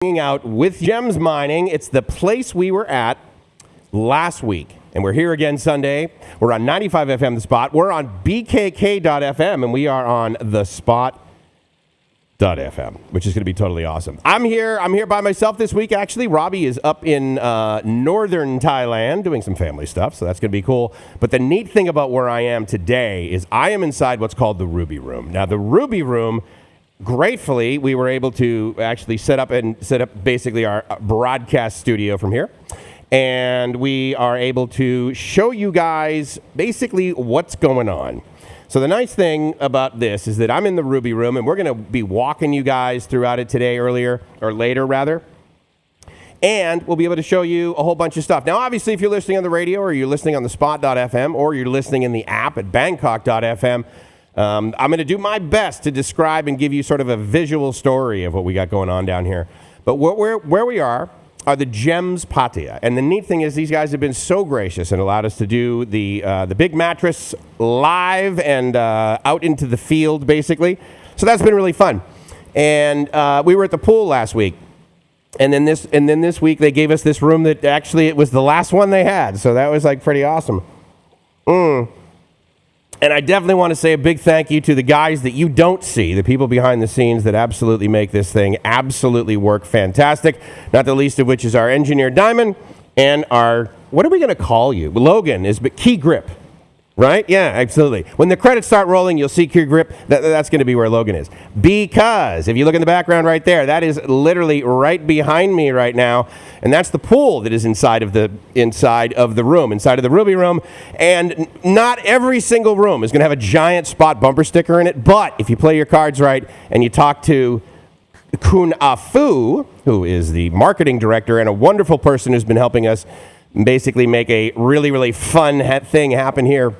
Hanging out with Gems Mining. It's the place we were at last week. And we're here again Sunday. We're on 95 FM The Spot. We're on BKK.FM, and we are on The Spot.FM, which is going to be totally awesome. I'm here by myself this week, actually. Robbie is up in northern Thailand doing some family stuff, so that's going to be cool. But the neat thing about where I am today is I am inside what's called the Ruby Room. Now, the Ruby Room, gratefully, we were able to actually set up basically our broadcast studio from here. And we are able to show you guys basically what's going on. So the nice thing about this is that I'm in the Ruby Room, and we're going to be walking you guys throughout it today, later. And we'll be able to show you a whole bunch of stuff. Now, obviously, if you're listening on the radio, or you're listening on the Spot.fm, or you're listening in the app at Bangkok.fm, I'm going to do my best to describe and give you sort of a visual story of what we got going on down here. But where we are the Gems Pattaya. And the neat thing is these guys have been so gracious and allowed us to do the big mattress live and out into the field, basically. So that's been really fun. And we were at the pool last week. And then this week they gave us this room that actually it was the last one they had. So that was like pretty awesome. And I definitely want to say a big thank you to the guys that you don't see, the people behind the scenes that absolutely make this thing absolutely work fantastic, not the least of which is our engineer, Diamond, and our, what are we going to call you? Logan is Key Grip, right? Yeah, absolutely. When the credits start rolling, you'll see Key Grip. That's going to be where Logan is. Because if you look in the background right there, that is literally right behind me right now. And that's the pool that is inside of the room, inside of the Ruby Room. And not every single room is going to have a giant Spot bumper sticker in it. But if you play your cards right and you talk to Kun Afu, who is the marketing director and a wonderful person who's been helping us basically make a really, really fun thing happen here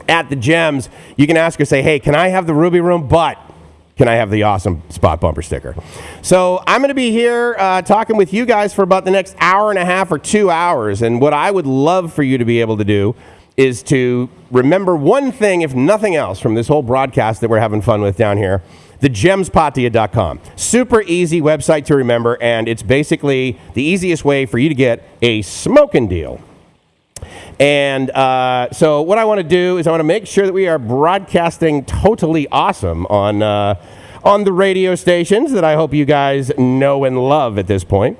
at the Gems, you can ask her, say, hey, can I have the Ruby Room, but can I have the awesome Spot bumper sticker? So I'm going to be here talking with you guys for about the next hour and a half or 2 hours. And what I would love for you to be able to do is to remember one thing, if nothing else, from this whole broadcast that we're having fun with down here, thegemspattaya.com. Super easy website to remember, and it's basically the easiest way for you to get a smoking deal. And so what I want to do is I want to make sure that we are broadcasting totally awesome on the radio stations that I hope you guys know and love at this point.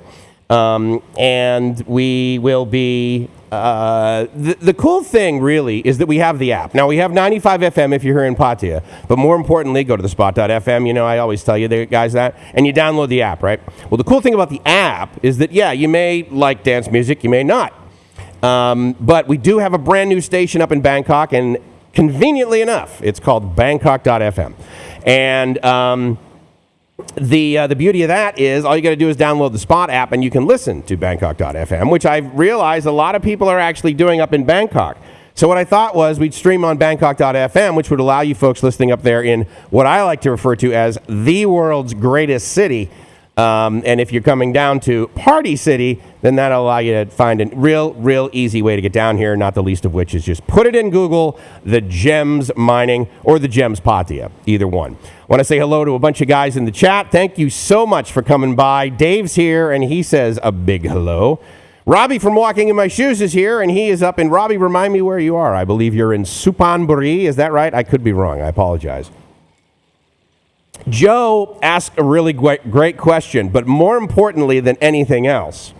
And we will be... the cool thing really is that we have the app. Now we have 95 FM if you're here in Pattaya, but more importantly, go to the Spot.fm. You know, I always tell you guys that, and you download the app, right? Well, the cool thing about the app is that, yeah, you may like dance music, you may not. But we do have a brand new station up in Bangkok, and conveniently enough, it's called Bangkok.fm. And the beauty of that is all you got to do is download the Spot app, and you can listen to Bangkok.fm, which I've realized a lot of people are actually doing up in Bangkok. So what I thought was we'd stream on Bangkok.fm, which would allow you folks listening up there in what I like to refer to as the world's greatest city. And if you're coming down to Party City, then that'll allow you to find a real easy way to get down here, not the least of which is just put it in Google, the Gems Mining or the Gems Pattaya, either one. I want to say hello to a bunch of guys in the chat. Thank you so much for coming by. Dave's here, and he says a big hello. Robbie from Walking in My Shoes is here, and he is up in, Robbie, remind me where you are. I believe you're in Suphanburi. Is that right? I could be wrong. I apologize. Joe asked a really great question, but more importantly than anything else,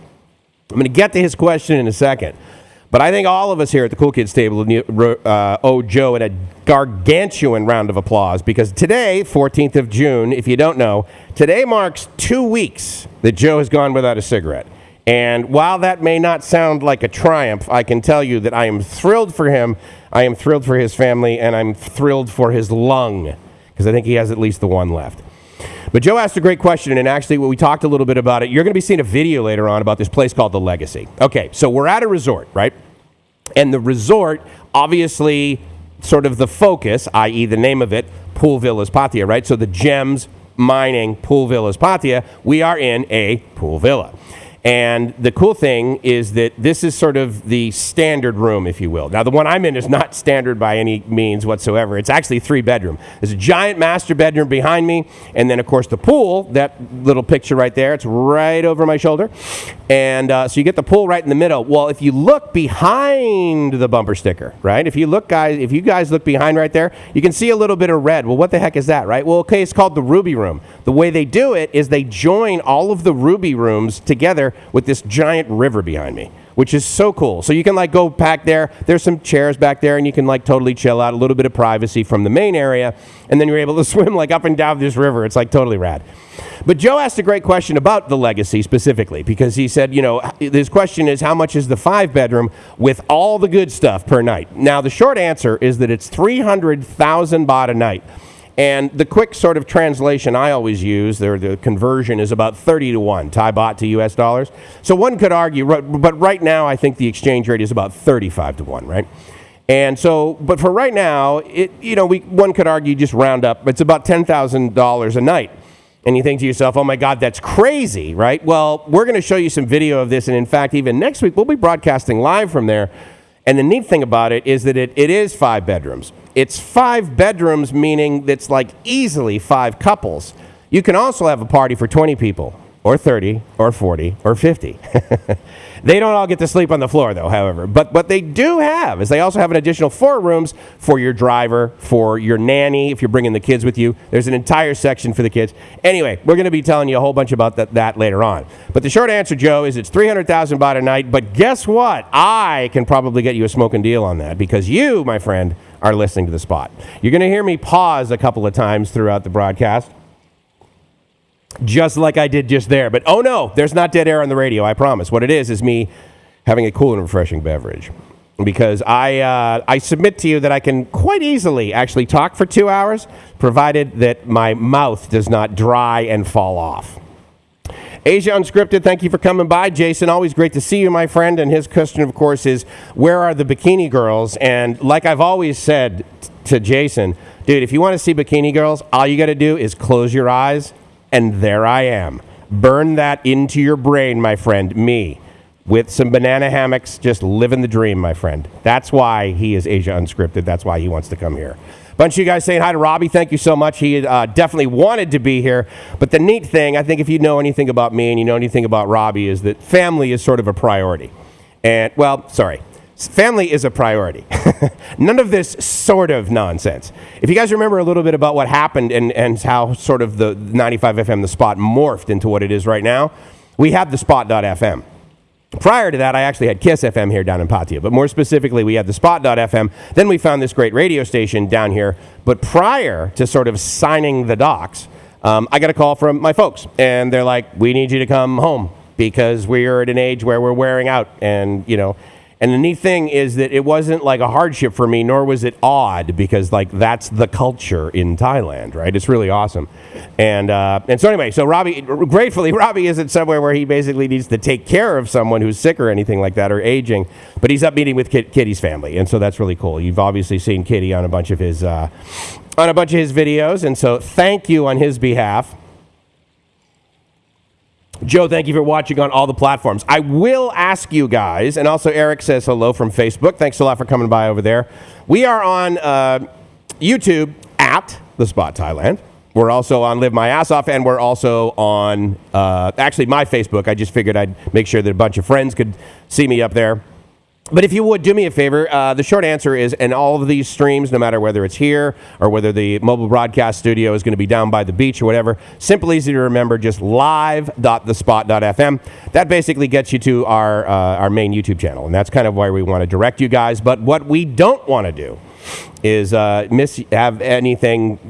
I'm going to get to his question in a second, but I think all of us here at the Cool Kids table owe Joe a gargantuan round of applause, because today, 14th of June, if you don't know, today marks 2 weeks that Joe has gone without a cigarette. And while that may not sound like a triumph, I can tell you that I am thrilled for him, I am thrilled for his family, and I'm thrilled for his lung, because I think he has at least the one left. But Joe asked a great question, and actually we talked a little bit about it. You're going to be seeing a video later on about this place called The Legacy. Okay, so we're at a resort, right? And the resort, obviously, sort of the focus, i.e. the name of it, Pool Villas Pattaya, right? So the Gems Mining Pool Villas Pattaya, we are in a pool villa. And the cool thing is that this is sort of the standard room, if you will. Now, the one I'm in is not standard by any means whatsoever. It's actually 3-bedroom. There's a giant master bedroom behind me. And then, of course, the pool, that little picture right there, it's right over my shoulder. And so you get the pool right in the middle. Well, if you look behind the bumper sticker, right? If you guys look behind right there, you can see a little bit of red. Well, what the heck is that, right? Well, okay, it's called the Ruby Room. The way they do it is they join all of the Ruby rooms together with this giant river behind me, which is so cool. So you can like go back there. There's some chairs back there, and you can like totally chill out, a little bit of privacy from the main area, and then you're able to swim like up and down this river. It's like totally rad. But Joe asked a great question about the Legacy specifically, because he said, you know, his question is, how much is the 5-bedroom with all the good stuff per night? Now, the short answer is that it's 300,000 baht a night. And the quick sort of translation I always use, the conversion is about 30 to 1, Thai baht to US dollars. So one could argue, but right now I think the exchange rate is about 35 to 1, right? And so, but for right now, one could argue just round up, it's about $10,000 a night. And you think to yourself, oh my God, that's crazy, right? Well, we're going to show you some video of this. And in fact, even next week, we'll be broadcasting live from there. And the neat thing about it is that it is 5 bedrooms. It's 5 bedrooms, meaning that's like easily 5 couples. You can also have a party for 20 people, or 30, or 40, or 50. They don't all get to sleep on the floor, though, however. But what they do have is they also have an additional 4 rooms for your driver, for your nanny, if you're bringing the kids with you. There's an entire section for the kids. Anyway, we're going to be telling you a whole bunch about that later on. But the short answer, Joe, is it's 300,000 baht a night. But guess what? I can probably get you a smoking deal on that, because you, my friend, are listening to The Spot. You're going to hear me pause a couple of times throughout the broadcast, just like I did just there. But oh no, there's not dead air on the radio, I promise. What it is me having a cool and refreshing beverage. Because I submit to you that I can quite easily actually talk for 2 hours, provided that my mouth does not dry and fall off. Asia Unscripted, thank you for coming by. Jason, always great to see you, my friend. And his question, of course, is, where are the bikini girls? And like I've always said to Jason, dude, if you want to see bikini girls, all you got to do is close your eyes, and there I am. Burn that into your brain, my friend, me, with some banana hammocks, just living the dream, my friend. That's why he is Asia Unscripted. That's why he wants to come here. Bunch of you guys saying hi to Robbie. Thank you so much. He definitely wanted to be here. But the neat thing, I think if you know anything about me and you know anything about Robbie, is that family is sort of a priority. And, well, sorry. Family is a priority. None of this sort of nonsense. If you guys remember a little bit about what happened and how sort of the 95 FM, The Spot, morphed into what it is right now, we had the Spot.fm. Prior to that, I actually had Kiss FM here down in Pattaya, but more specifically, we had the Spot.fm. Then we found this great radio station down here. But prior to sort of signing the docs, I got a call from my folks, and they're like, we need you to come home because we're at an age where we're wearing out, and, you know. And the neat thing is that it wasn't like a hardship for me, nor was it odd, because like that's the culture in Thailand, right? It's really awesome. And so anyway, so Robbie, gratefully, Robbie isn't somewhere where he basically needs to take care of someone who's sick or anything like that, or aging, but he's up meeting with Kitty's family, and so that's really cool. You've obviously seen Kitty on a bunch of his videos, and so thank you on his behalf. Joe, thank you for watching on all the platforms. I will ask you guys, and also Eric says hello from Facebook. Thanks a lot for coming by over there. We are on YouTube at The Spot Thailand. We're also on Live My Ass Off, and we're also on, actually, my Facebook. I just figured I'd make sure that a bunch of friends could see me up there. But if you would, do me a favor. The short answer is, in all of these streams, no matter whether it's here or whether the mobile broadcast studio is going to be down by the beach or whatever, simple, easy to remember, just live.thespot.fm. That basically gets you to our main YouTube channel, and that's kind of where we want to direct you guys. But what we don't want to do is have anything,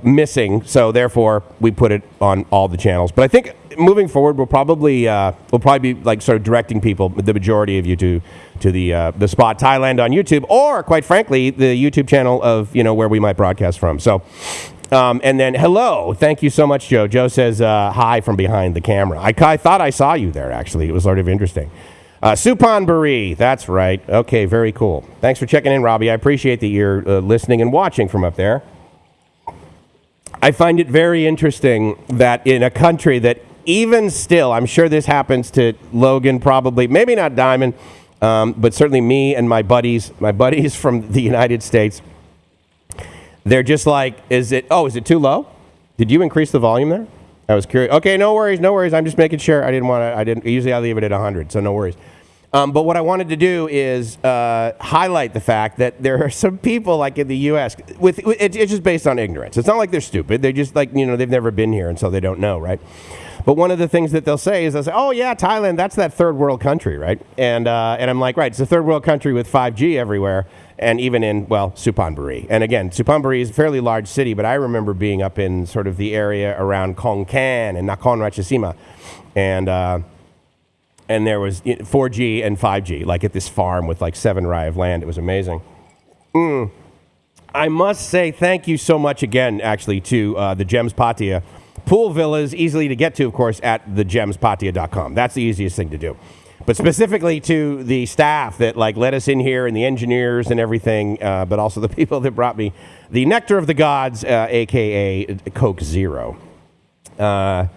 missing. So therefore, we put it on all the channels. But I think moving forward, we'll probably be like sort of directing people, the majority of you, to the Spot Thailand on YouTube, or quite frankly, the YouTube channel of where we might broadcast from. So. And then, hello. Thank you so much, Joe. Joe says hi from behind the camera. I thought I saw you there, actually. It was sort of interesting. Supan Bari, that's right. Okay, very cool. Thanks for checking in, Robbie. I appreciate that you're listening and watching from up there. I find it very interesting that in a country that even still, I'm sure this happens to Logan probably, maybe not Diamond, but certainly me and my buddies from the United States. They're just like, is it too low? Did you increase the volume there? I was curious. Okay, no worries. I'm just making sure. Usually I leave it at 100, so no worries. But what I wanted to do is highlight the fact that there are some people like in the U.S. It's just based on ignorance. It's not like they're stupid. They're just like, they've never been here, and so they don't know, right? But one of the things that they'll say is, oh, yeah, Thailand, that's that third world country, right? And I'm like, right, it's a third world country with 5G everywhere, and even in, Suphanburi. And again, Suphanburi is a fairly large city, but I remember being up in sort of the area around Khon Kaen and Nakhon Ratchasima, and there was 4G and 5G, like at this farm with like 7 rai of land. It was amazing. I must say thank you so much again, actually, to the Gems Pattaya. Pool villas, easily to get to, of course, at thegemspattaya.com. That's the easiest thing to do. But specifically to the staff that like let us in here and the engineers and everything, but also the people that brought me the Nectar of the Gods, a.k.a. Coke Zero. So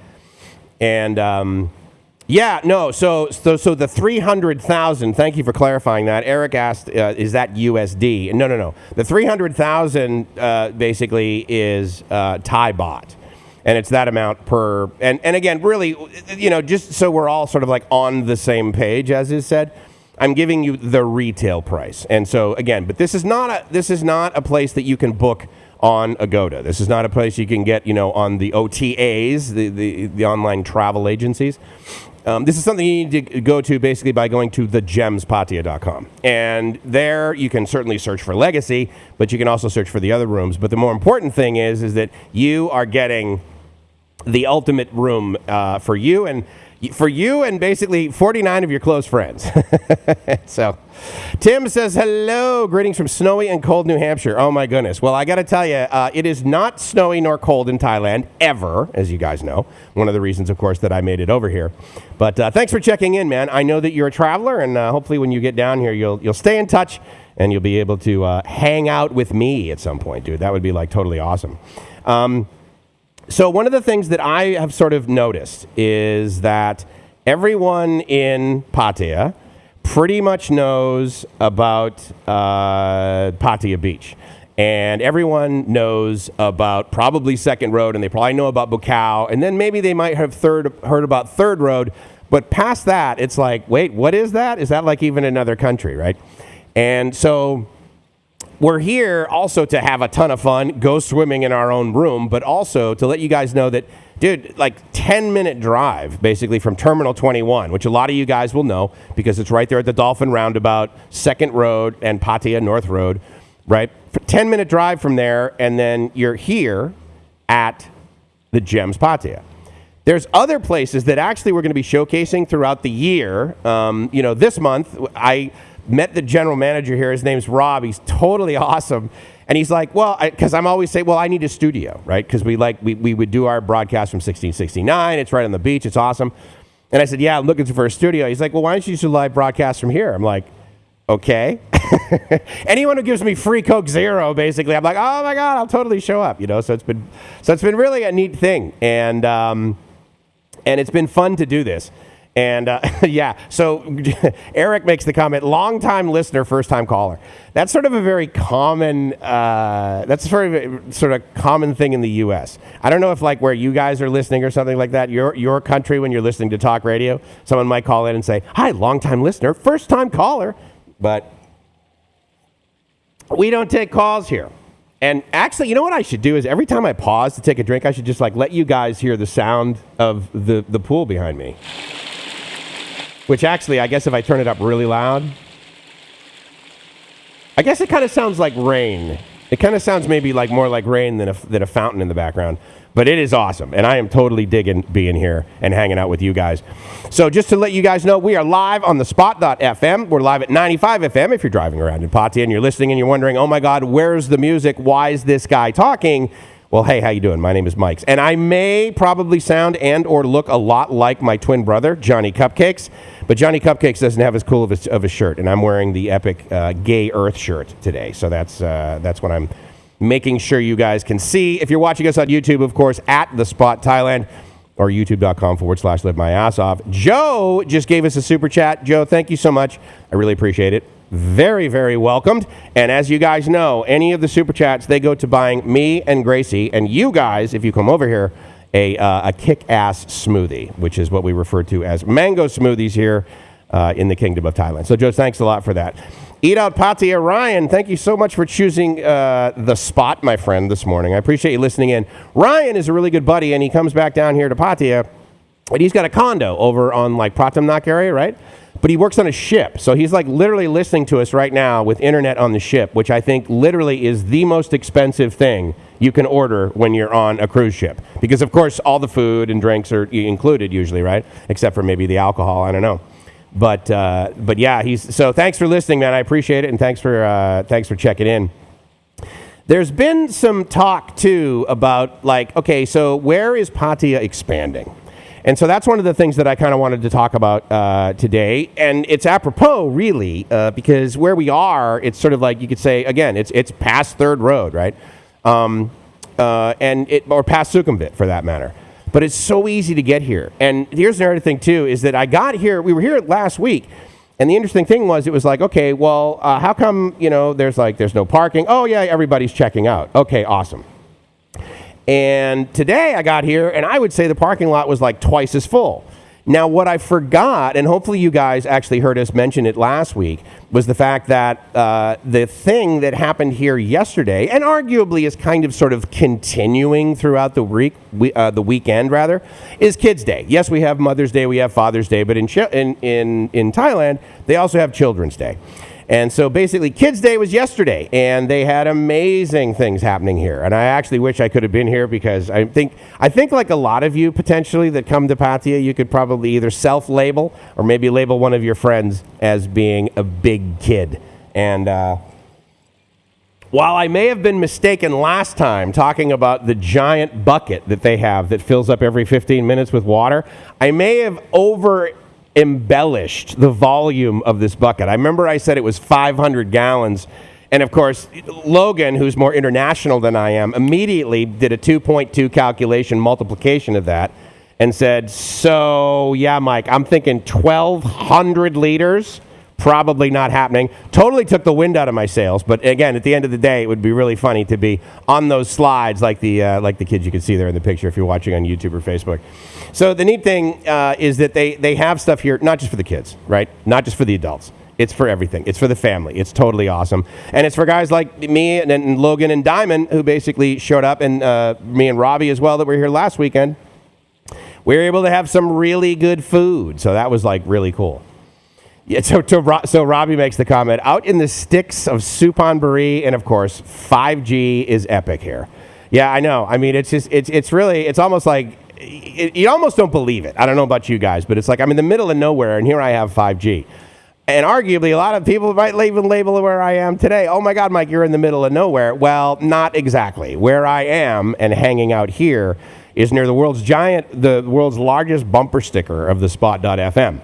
the 300,000, thank you for clarifying that. Eric asked, is that USD? No. The 300,000 basically is Thai baht. And it's that amount per, and again, really, just so we're all sort of like on the same page, as is said, I'm giving you the retail price. And so again, but this is not a place that you can book on Agoda. This is not a place you can get, on the OTAs, the online travel agencies. This is something you need to go to basically by going to thegemspattaya.com. And there you can certainly search for Legacy, but you can also search for the other rooms. But the more important thing is that you are getting the ultimate room for you and basically 49 of your close friends. So Tim says, hello, greetings from snowy and cold New Hampshire. Oh my goodness. Well, I got to tell you, it is not snowy nor cold in Thailand ever, as you guys know. One of the reasons, of course, that I made it over here. But thanks for checking in, man. I know that you're a traveler, and hopefully when you get down here, you'll stay in touch and you'll be able to hang out with me at some point, dude. That would be like totally awesome. So one of the things that I have sort of noticed is that everyone in Pattaya pretty much knows about Pattaya Beach. And everyone knows about probably Second Road, and they probably know about Bukau, and then maybe they might have heard about Third Road. But past that, it's like, wait, what is that? Is that like even another country, right? And so we're here also to have a ton of fun, go swimming in our own room, but also to let you guys know that, dude, like 10-minute drive basically from Terminal 21, which a lot of you guys will know because it's right there at the Dolphin Roundabout, Second Road and Pattaya North Road, right? 10-minute drive from there, and then you're here at the Gems Pattaya. There's other places that actually we're going to be showcasing throughout the year. This month I met the general manager here. His name's Rob. He's totally awesome. And he's like, because I'm always saying, I need a studio, right? Because we would do our broadcast from 1669. It's right on the beach. It's awesome. And I said, yeah, I'm looking for a studio. He's like, well, why don't you do a live broadcast from here? I'm like, okay. Anyone who gives me free Coke Zero, basically, I'm like, oh my God, I'll totally show up. So it's been really a neat thing. And it's been fun to do this. And so Eric makes the comment, long-time listener, first-time caller. That's sort of a very common, sort of common thing in the U.S. I don't know if like where you guys are listening or something like that, your country when you're listening to talk radio, someone might call in and say, hi, long-time listener, first-time caller. But we don't take calls here. And actually, you know what I should do is every time I pause to take a drink, I should just like let you guys hear the sound of the pool behind me. Which actually, I guess if I turn it up really loud, I guess it kind of sounds like rain. It kind of sounds maybe like more like rain than a fountain in the background. But it is awesome, and I am totally digging being here and hanging out with you guys. So just to let you guys know, we are live on the spot.fm. We're live at 95 FM if you're driving around in Pattaya and you're listening and you're wondering, oh my God, where's the music? Why is this guy talking? Well, hey, how you doing? My name is Mike. And I may probably sound and or look a lot like my twin brother, Johnny Cupcakes. But Johnny Cupcakes doesn't have as cool of a shirt. And I'm wearing the epic Gay Earth shirt today. So that's what I'm making sure you guys can see. If you're watching us on YouTube, of course, at The Spot Thailand. or youtube.com/live my ass off. Joe just gave us a super chat. Joe, thank you so much. I really appreciate it. Very, very welcomed. And as you guys know, any of the super chats, they go to buying me and Gracie, and you guys, if you come over here, a kick-ass smoothie, which is what we refer to as mango smoothies here in the Kingdom of Thailand. So, Joe, thanks a lot for that. Eat Out Pattaya Ryan, thank you so much for choosing the spot, my friend, this morning. I appreciate you listening in. Ryan is a really good buddy, and he comes back down here to Pattaya, and he's got a condo over on, like, Pratamnak area, right? But he works on a ship, so he's, like, literally listening to us right now with internet on the ship, which I think literally is the most expensive thing you can order when you're on a cruise ship. Because, of course, all the food and drinks are included usually, right? Except for maybe the alcohol, I don't know. But yeah, so thanks for listening, man. I appreciate it, and thanks for checking in. There's been some talk too about, like, okay, so where is Pattaya expanding? And so that's one of the things that I kind of wanted to talk about today, and it's apropos really because where we are, it's sort of like you could say again, it's past Third Road, right? Or past Sukhumvit for that matter. But it's so easy to get here. And here's another thing, too, is that I got here, we were here last week, and the interesting thing was, it was like, okay, well, how come, there's no parking? Oh, yeah, everybody's checking out. Okay, awesome. And today I got here, and I would say the parking lot was like twice as full. Now, what I forgot, and hopefully you guys actually heard us mention it last week, was the fact that the thing that happened here yesterday, and arguably is kind of sort of continuing throughout the weekend, rather, is Kids' Day. Yes, we have Mother's Day, we have Father's Day, but in Thailand, they also have Children's Day. And so basically, Kids' Day was yesterday, and they had amazing things happening here. And I actually wish I could have been here because I think like a lot of you potentially that come to Pattaya, you could probably either self-label or maybe label one of your friends as being a big kid. And while I may have been mistaken last time talking about the giant bucket that they have that fills up every 15 minutes with water, I may have embellished the volume of this bucket. I remember I said it was 500 gallons. And of course, Logan, who's more international than I am, immediately did a 2.2 calculation multiplication of that and said, so yeah, Mike, I'm thinking 1,200 liters. Probably not happening. Totally took the wind out of my sails. But again, at the end of the day, it would be really funny to be on those slides like the kids you can see there in the picture if you're watching on YouTube or Facebook. So the neat thing is that they have stuff here, not just for the kids, right? Not just for the adults. It's for everything. It's for the family. It's totally awesome. And it's for guys like me and Logan and Diamond who basically showed up, and me and Robbie as well that were here last weekend. We were able to have some really good food. So that was like really cool. Yeah, so Robbie makes the comment, out in the sticks of Suphanburi, and of course, 5G is epic here. Yeah, I know. I mean, it's almost like, you almost don't believe it. I don't know about you guys, but it's like I'm in the middle of nowhere, and here I have 5G. And arguably, a lot of people might even label where I am today. Oh my God, Mike, you're in the middle of nowhere. Well, not exactly. Where I am and hanging out here is near the world's largest bumper sticker of the spot.fm.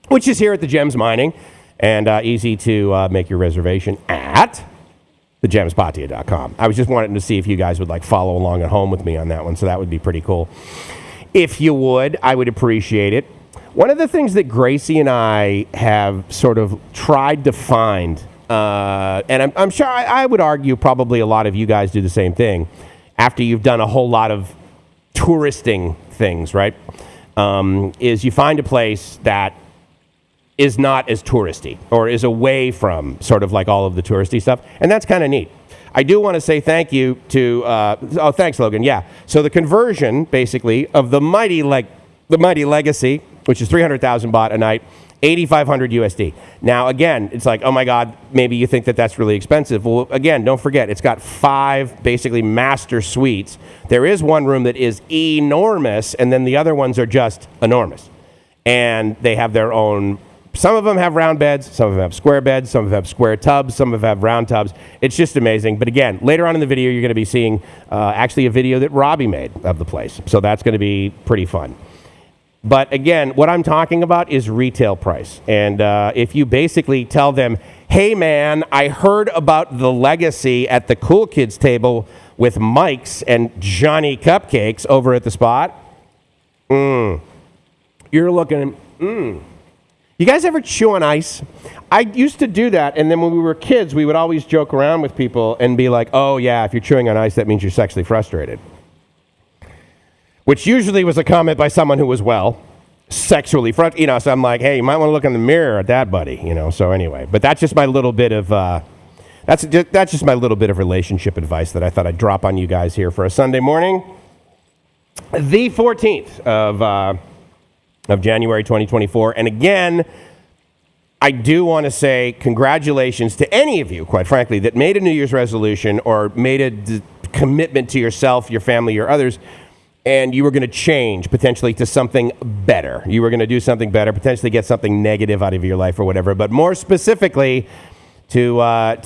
Which is here at the Gems Mining, and easy to make your reservation at thegemspattaya.com. I was just wanting to see if you guys would like follow along at home with me on that one, so that would be pretty cool. If you would, I would appreciate it. One of the things that Gracie and I have sort of tried to find, and I'm sure I would argue probably a lot of you guys do the same thing, after you've done a whole lot of touristing things, right, is you find a place that is not as touristy or is away from sort of like all of the touristy stuff. And that's kind of neat. I do want to say thank you to, thanks Logan. Yeah. So the conversion basically of the mighty Legacy, which is 300,000 baht a night, 8,500 USD. Now again, it's like, oh my God, maybe you think that that's really expensive. Well, again, don't forget, it's got 5 basically master suites. There is one room that is enormous, and then the other ones are just enormous. And they have their own. Some of them have round beds, some of them have square beds, some of them have square tubs, some of them have round tubs. It's just amazing. But again, later on in the video, you're going to be seeing actually a video that Robbie made of the place. So that's going to be pretty fun. But again, what I'm talking about is retail price. And if you basically tell them, hey man, I heard about the Legacy at the Cool Kids table with Mike's and Johnny Cupcakes over at the spot, You're looking, You guys ever chew on ice? I used to do that, and then when we were kids, we would always joke around with people and be like, oh yeah, if you're chewing on ice, that means you're sexually frustrated. Which usually was a comment by someone who was, well, sexually frustrated. So I'm like, hey, you might want to look in the mirror at that, buddy. So anyway, but that's just my little bit of, that's just my little bit of relationship advice that I thought I'd drop on you guys here for a Sunday morning. The 14th of January 2024. And again, I do want to say congratulations to any of you, quite frankly, that made a New Year's resolution or made a commitment to yourself, your family, or others, and you were going to change potentially to something better. You were going to do something better, potentially get something negative out of your life or whatever. But more specifically, to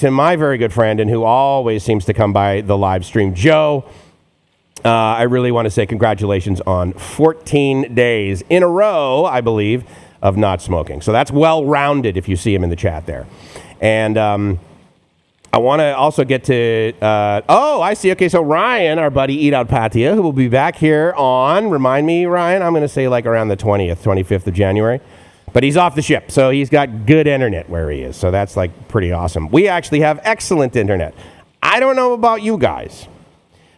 my very good friend and who always seems to come by the live stream, Joe, I really want to say congratulations on 14 days in a row, I believe, of not smoking. So that's well-rounded if you see him in the chat there. And I want to also get to, I see. Okay, so Ryan, our buddy Eat Out Pattaya, who will be back here on, remind me, Ryan, I'm going to say like around the 20th, 25th of January. But he's off the ship, so he's got good internet where he is. So that's like pretty awesome. We actually have excellent internet. I don't know about you guys,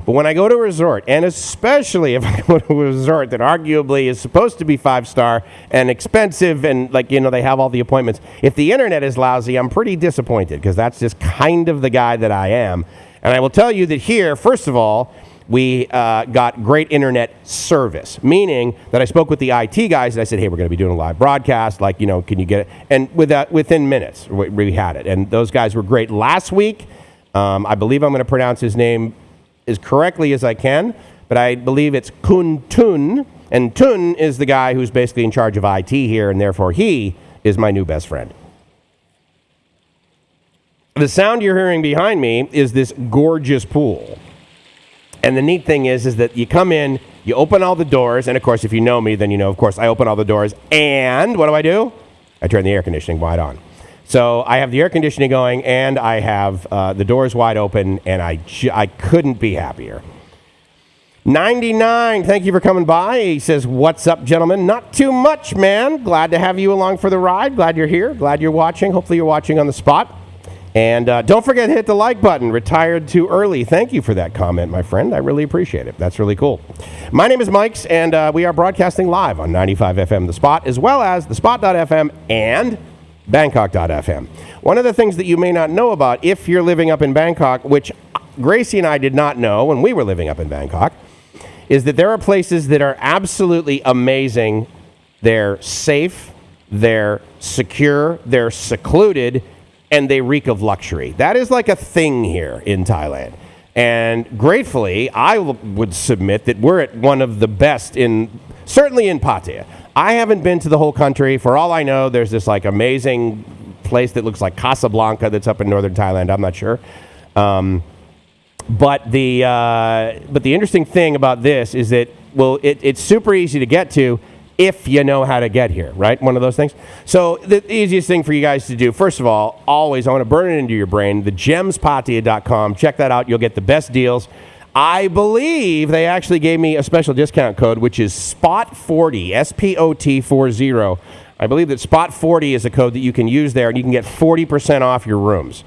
but when I go to a resort, and especially if I go to a resort that arguably is supposed to be 5-star and expensive and they have all the appointments, if the internet is lousy, I'm pretty disappointed because that's just kind of the guy that I am. And I will tell you that here, first of all, we got great internet service, meaning that I spoke with the IT guys and I said, hey, we're going to be doing a live broadcast. Can you get it? And within minutes, we had it. And those guys were great. Last week, I believe I'm going to pronounce his name as correctly as I can, but I believe it's Kun Tun, and Tun is the guy who's basically in charge of IT here, and therefore he is my new best friend. The sound you're hearing behind me is this gorgeous pool. And the neat thing is that you come in, you open all the doors, and of course, if you know me, then you know, of course, I open all the doors, and what do? I turn the air conditioning wide on. So I have the air conditioning going, and I have the doors wide open, and I couldn't be happier. 99, thank you for coming by. He says, what's up, gentlemen? Not too much, man. Glad to have you along for the ride. Glad you're here. Glad you're watching. Hopefully you're watching on the spot. And don't forget to hit the like button. Retired too early. Thank you for that comment, my friend. I really appreciate it. That's really cool. My name is Mike's, and we are broadcasting live on 95 FM The Spot, as well as thespot.fm and Bangkok.fm. One of the things that you may not know about if you're living up in Bangkok, which Gracie and I did not know when we were living up in Bangkok, is that there are places that are absolutely amazing. They're safe, they're secure, they're secluded, and they reek of luxury. That is like a thing here in Thailand. And gratefully, I would submit that we're at one of the best certainly in Pattaya. I haven't been to the whole country. For all I know, there's this amazing place that looks like Casablanca that's up in northern Thailand. I'm not sure. But the interesting thing about this is that, it's super easy to get to if you know how to get here, right? One of those things. So the easiest thing for you guys to do, first of all, always, I want to burn it into your brain, thegemspattaya.com. Check that out. You'll get the best deals. I believe they actually gave me a special discount code, which is SPOT40, SPOT40. I believe that SPOT40 is a code that you can use there, and you can get 40% off your rooms.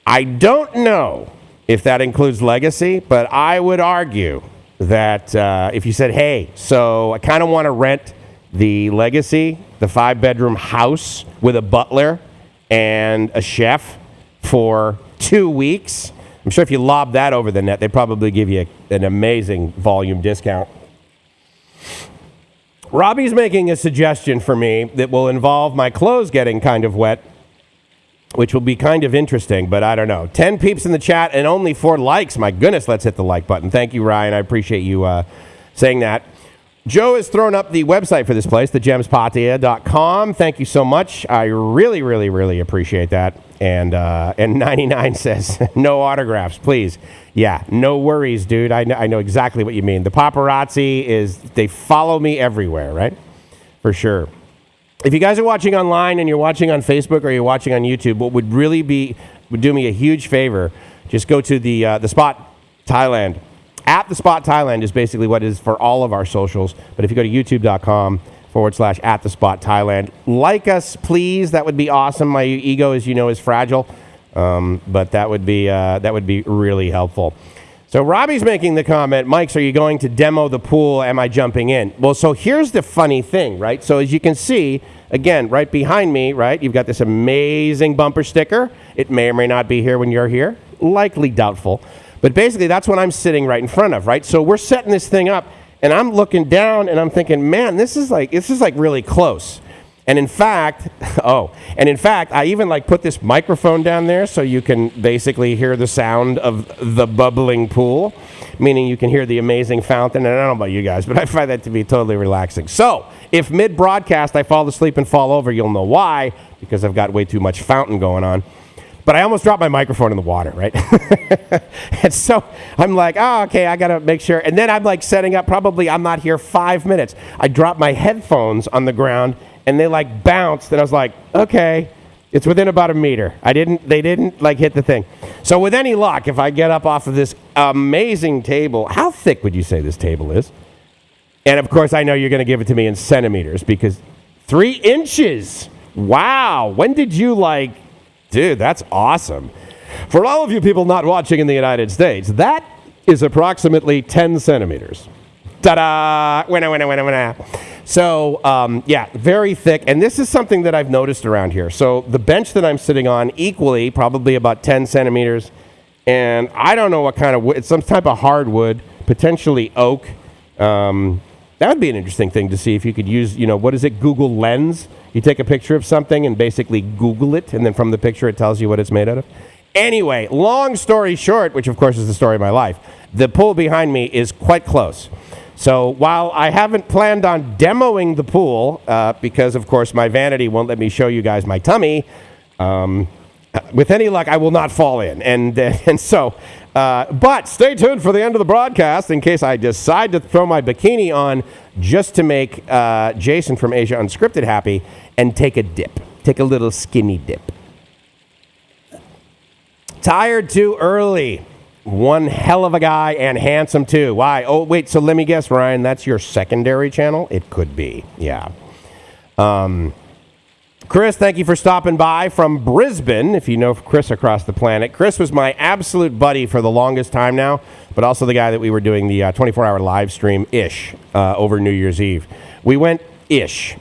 I don't know if that includes legacy, but I would argue that if you said, hey, so I kind of want to rent the legacy, the 5-bedroom house with a butler and a chef for 2 weeks, I'm sure if you lob that over the net, they'd probably give you an amazing volume discount. Robbie's making a suggestion for me that will involve my clothes getting kind of wet, which will be kind of interesting, but I don't know. 10 peeps in the chat and only 4 likes. My goodness, let's hit the like button. Thank you, Ryan. I appreciate you saying that. Joe has thrown up the website for this place, thegemspattaya.com. Thank you so much. I really, really, really appreciate that. And 99 says, no autographs, please. Yeah, no worries, dude. I know exactly what you mean. The paparazzi they follow me everywhere, right? For sure. If you guys are watching online and you're watching on Facebook or you're watching on YouTube, what would really would do me a huge favor, just go to the Spot Thailand At the Spot Thailand is basically what it is for all of our socials. But if you go to youtube.com/at the Spot Thailand, like us, please. That would be awesome. My ego, as you know, is fragile. But that would be really helpful. So Robbie's making the comment, Mike's, are you going to demo the pool? Am I jumping in? Well, so here's the funny thing, right? So as you can see, again, right behind me, right, you've got this amazing bumper sticker. It may or may not be here when you're here. Likely doubtful. But basically, that's what I'm sitting right in front of, right? So we're setting this thing up, and I'm looking down, and I'm thinking, man, this is like really close. And in fact, I even like put this microphone down there so you can basically hear the sound of the bubbling pool, meaning you can hear the amazing fountain. And I don't know about you guys, but I find that to be totally relaxing. So if mid-broadcast I fall asleep and fall over, you'll know why, because I've got way too much fountain going on. But I almost dropped my microphone in the water, right? And so I'm like, oh, okay, I got to make sure. And then I'm like setting up, probably I'm not here 5 minutes. I dropped my headphones on the ground, and they like bounced, and I was like, okay, it's within about a meter. They didn't like hit the thing. So with any luck, if I get up off of this amazing table, how thick would you say this table is? And of course, I know you're going to give it to me in centimeters, because 3 inches. Wow. When did you dude, that's awesome. For all of you people not watching in the United States, that is approximately 10 centimeters. Ta-da! Winna. So, yeah, very thick. And this is something that I've noticed around here. So the bench that I'm sitting on, equally, probably about 10 centimeters. And I don't know what kind of wood. It's some type of hardwood, potentially oak. That would be an interesting thing to see if you could use, what is it, Google Lens? You take a picture of something and basically Google it, and then from the picture it tells you what it's made out of. Anyway, long story short, which of course is the story of my life, the pool behind me is quite close. So while I haven't planned on demoing the pool, because of course my vanity won't let me show you guys my tummy, with any luck I will not fall in. And so, but stay tuned for the end of the broadcast in case I decide to throw my bikini on just to make Jason from Asia Unscripted happy and take a dip. Take a little skinny dip. Tired too early. One hell of a guy and handsome too. Why? Oh, wait, so let me guess, Ryan, that's your secondary channel? It could be, yeah. Chris, thank you for stopping by from Brisbane, if you know Chris across the planet. Chris was my absolute buddy for the longest time now, but also the guy that we were doing the 24-hour live stream-ish over New Year's Eve. We went ish.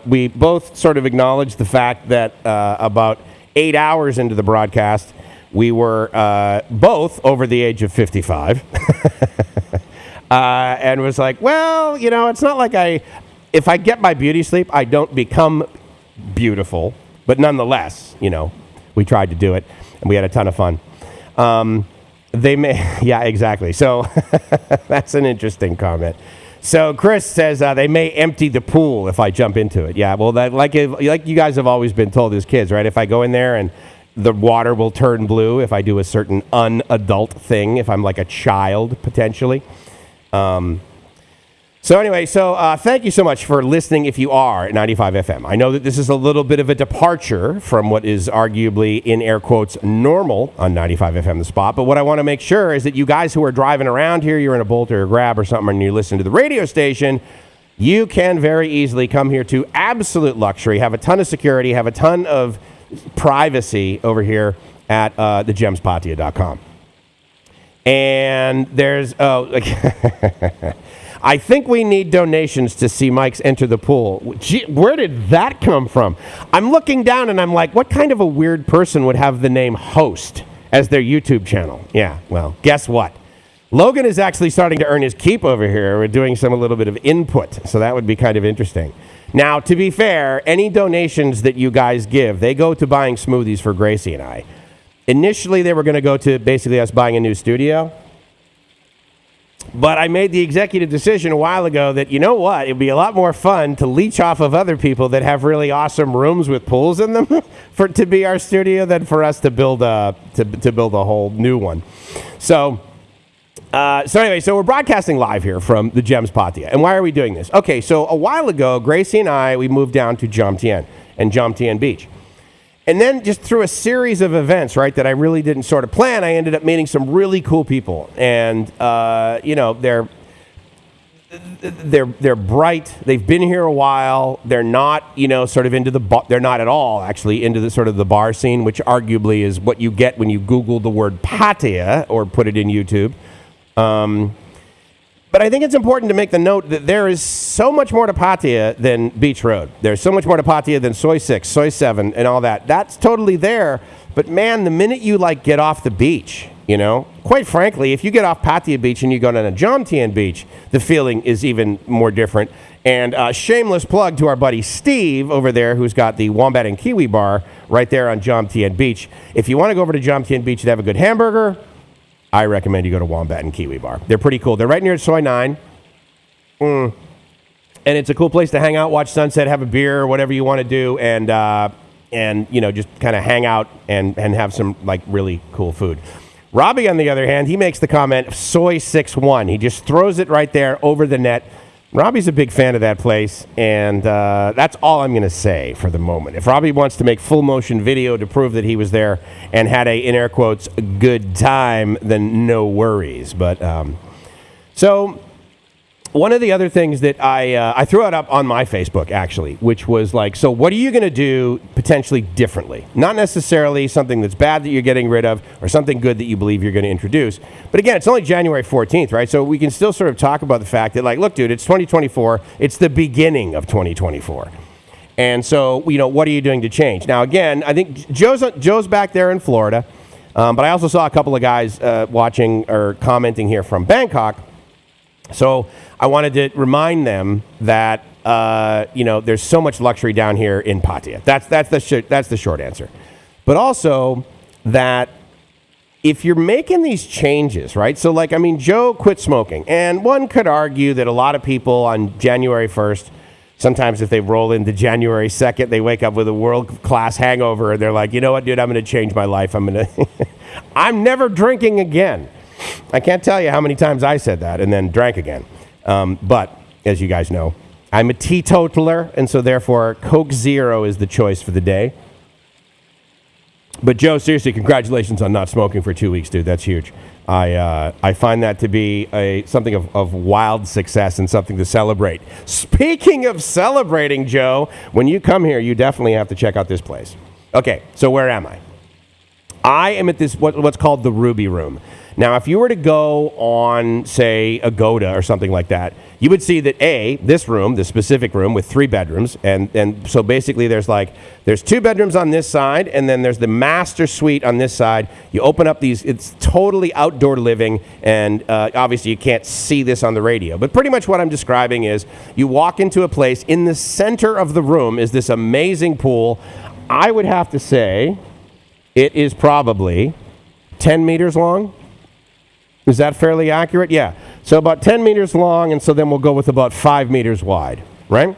We both sort of acknowledged the fact that about 8 hours into the broadcast, we were both over the age of 55. And was like, well, it's not like if I get my beauty sleep, I don't become beautiful. But nonetheless, we tried to do it, and we had a ton of fun. Yeah, exactly. So that's an interesting comment. So Chris says they may empty the pool if I jump into it. Yeah, well, like you guys have always been told as kids, right? If I go in there and the water will turn blue if I do a certain unadult thing, if I'm like a child, potentially. So anyway, thank you so much for listening if you are at 95 FM. I know that this is a little bit of a departure from what is arguably, in air quotes, normal on 95 FM The Spot, but what I want to make sure is that you guys who are driving around here, you're in a Bolt or a Grab or something, and you listen to the radio station, you can very easily come here to absolute luxury, have a ton of security, have a ton of privacy over here at thegemspattia.com. And there's, I think we need donations to see Mike's enter the pool. Gee, where did that come from? I'm looking down and I'm like, what kind of a weird person would have the name host as their YouTube channel? Yeah, well, guess what? Logan is actually starting to earn his keep over here. We're doing a little bit of input, so that would be kind of interesting. Now, to be fair, any donations that you guys give, they go to buying smoothies for Gracie and I. Initially, they were going to go to basically us buying a new studio. But I made the executive decision a while ago that, you know what, it'd be a lot more fun to leech off of other people that have really awesome rooms with pools in them to be our studio than for us to build a whole new one. So anyway, we're broadcasting live here from the Gems Pattaya. And why are we doing this? Okay, so a while ago, Gracie and I, we moved down to Jomtien and Jomtien Beach. And then just through a series of events, right, that I really didn't sort of plan, I ended up meeting some really cool people. And, you know, they're bright. They've been here a while. They're not, you know, sort of into they're not at all actually into the sort of the bar scene, which arguably is what you get when you Google the word Pattaya or put it in YouTube. But I think it's important to make the note that there is so much more to Pattaya than Beach Road. There's so much more to Pattaya than Soy 6, Soy 7, and all that. That's totally there. But man, the minute you like get off the beach, you know, quite frankly, if you get off Pattaya Beach and you go down to Jomtien Beach, the feeling is even more different. And shameless plug to our buddy Steve over there, who's got the Wombat and Kiwi bar right there on Jomtien Beach. If you want to go over to Jomtien Beach and have a good hamburger, I recommend you go to Wombat and Kiwi Bar. They're pretty cool. They're right near Soy 9. And it's a cool place to hang out, watch sunset, have a beer, whatever you want to do, and you know, just kind of hang out and have some like really cool food. Robbie, on the other hand, he makes the comment, Soy 6-1. He just throws it right there over the net. Robbie's a big fan of that place, and that's all I'm going to say for the moment. If Robbie wants to make full motion video to prove that he was there and had a, in air quotes, good time, then no worries. But so one of the other things that I threw it up on my Facebook, actually, which was like, so what are you going to do potentially differently? Not necessarily something that's bad that you're getting rid of or something good that you believe you're going to introduce. But again, it's only January 14th, right? So we can still sort of talk about the fact that, like, look, dude, it's 2024. It's the beginning of 2024. And so, you know, what are you doing to change? Now, again, I think Joe's back there in Florida. But I also saw a couple of guys watching or commenting here from Bangkok. So I wanted to remind them that, you know, there's so much luxury down here in Pattaya. That's the short answer. But also that if you're making these changes, right? So, like, I mean, Joe quit smoking. And one could argue that a lot of people on January 1st, sometimes if they roll into January 2nd, they wake up with a world-class hangover and they're like, you know what, dude, I'm going to change my life. I'm never drinking again. I can't tell you how many times I said that and then drank again. But as you guys know, I'm a teetotaler, and so therefore Coke Zero is the choice for the day. But Joe, seriously, congratulations on not smoking for 2 weeks, dude. That's huge. I find that to be something of wild success and something to celebrate. Speaking of celebrating, Joe, when you come here, you definitely have to check out this place. Okay, so where am I? I am at this what's called the Ruby Room. Now, if you were to go on, say, Agoda or something like that, you would see that this room, the specific room with 3 bedrooms, and so basically there's 2 bedrooms on this side, and then there's the master suite on this side. You open up these, it's totally outdoor living, and obviously you can't see this on the radio, but pretty much what I'm describing is you walk into a place, in the center of the room is this amazing pool. I would have to say it is probably 10 meters long. Is that fairly accurate? Yeah. So about 10 meters long, and so then we'll go with about 5 meters wide, right?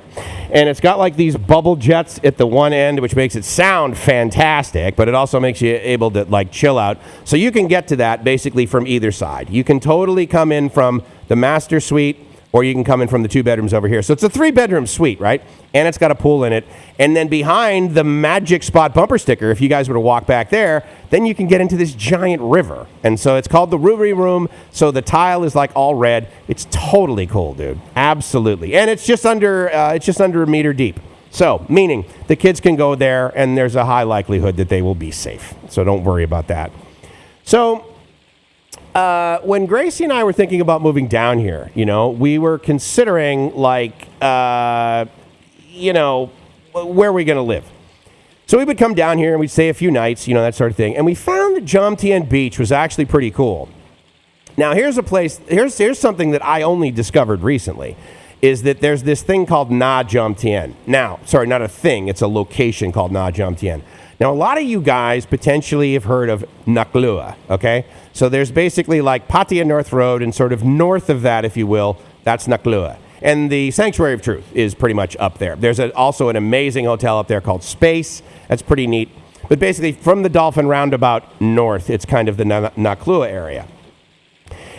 And it's got like these bubble jets at the one end, which makes it sound fantastic, but it also makes you able to like chill out. So you can get to that basically from either side. You can totally come in from the master suite, or you can come in from the 2 bedrooms over here. So it's a 3-bedroom suite, right? And it's got a pool in it. And then behind the magic spot bumper sticker, if you guys were to walk back there, then you can get into this giant river. And so it's called the Ruby Room. So the tile is like all red. It's totally cool, dude. Absolutely. And it's just under a meter deep. So meaning the kids can go there, and there's a high likelihood that they will be safe. So don't worry about that. So when Gracie and I were thinking about moving down here, you know, we were considering like, you know, where are we going to live? So we would come down here and we'd stay a few nights, you know, that sort of thing. And we found that Jomtien Beach was actually pretty cool. Now, here's a place, here's something that I only discovered recently, is that there's this thing called Na Jomtien. Now, sorry, not a thing, it's a location called Na Jomtien. Now, a lot of you guys potentially have heard of Naklua, okay? So there's basically like Pattaya North Road, and sort of north of that, if you will, that's Naklua. And the Sanctuary of Truth is pretty much up there. There's also an amazing hotel up there called Space. That's pretty neat. But basically, from the Dolphin Roundabout north, it's kind of the Naklua area.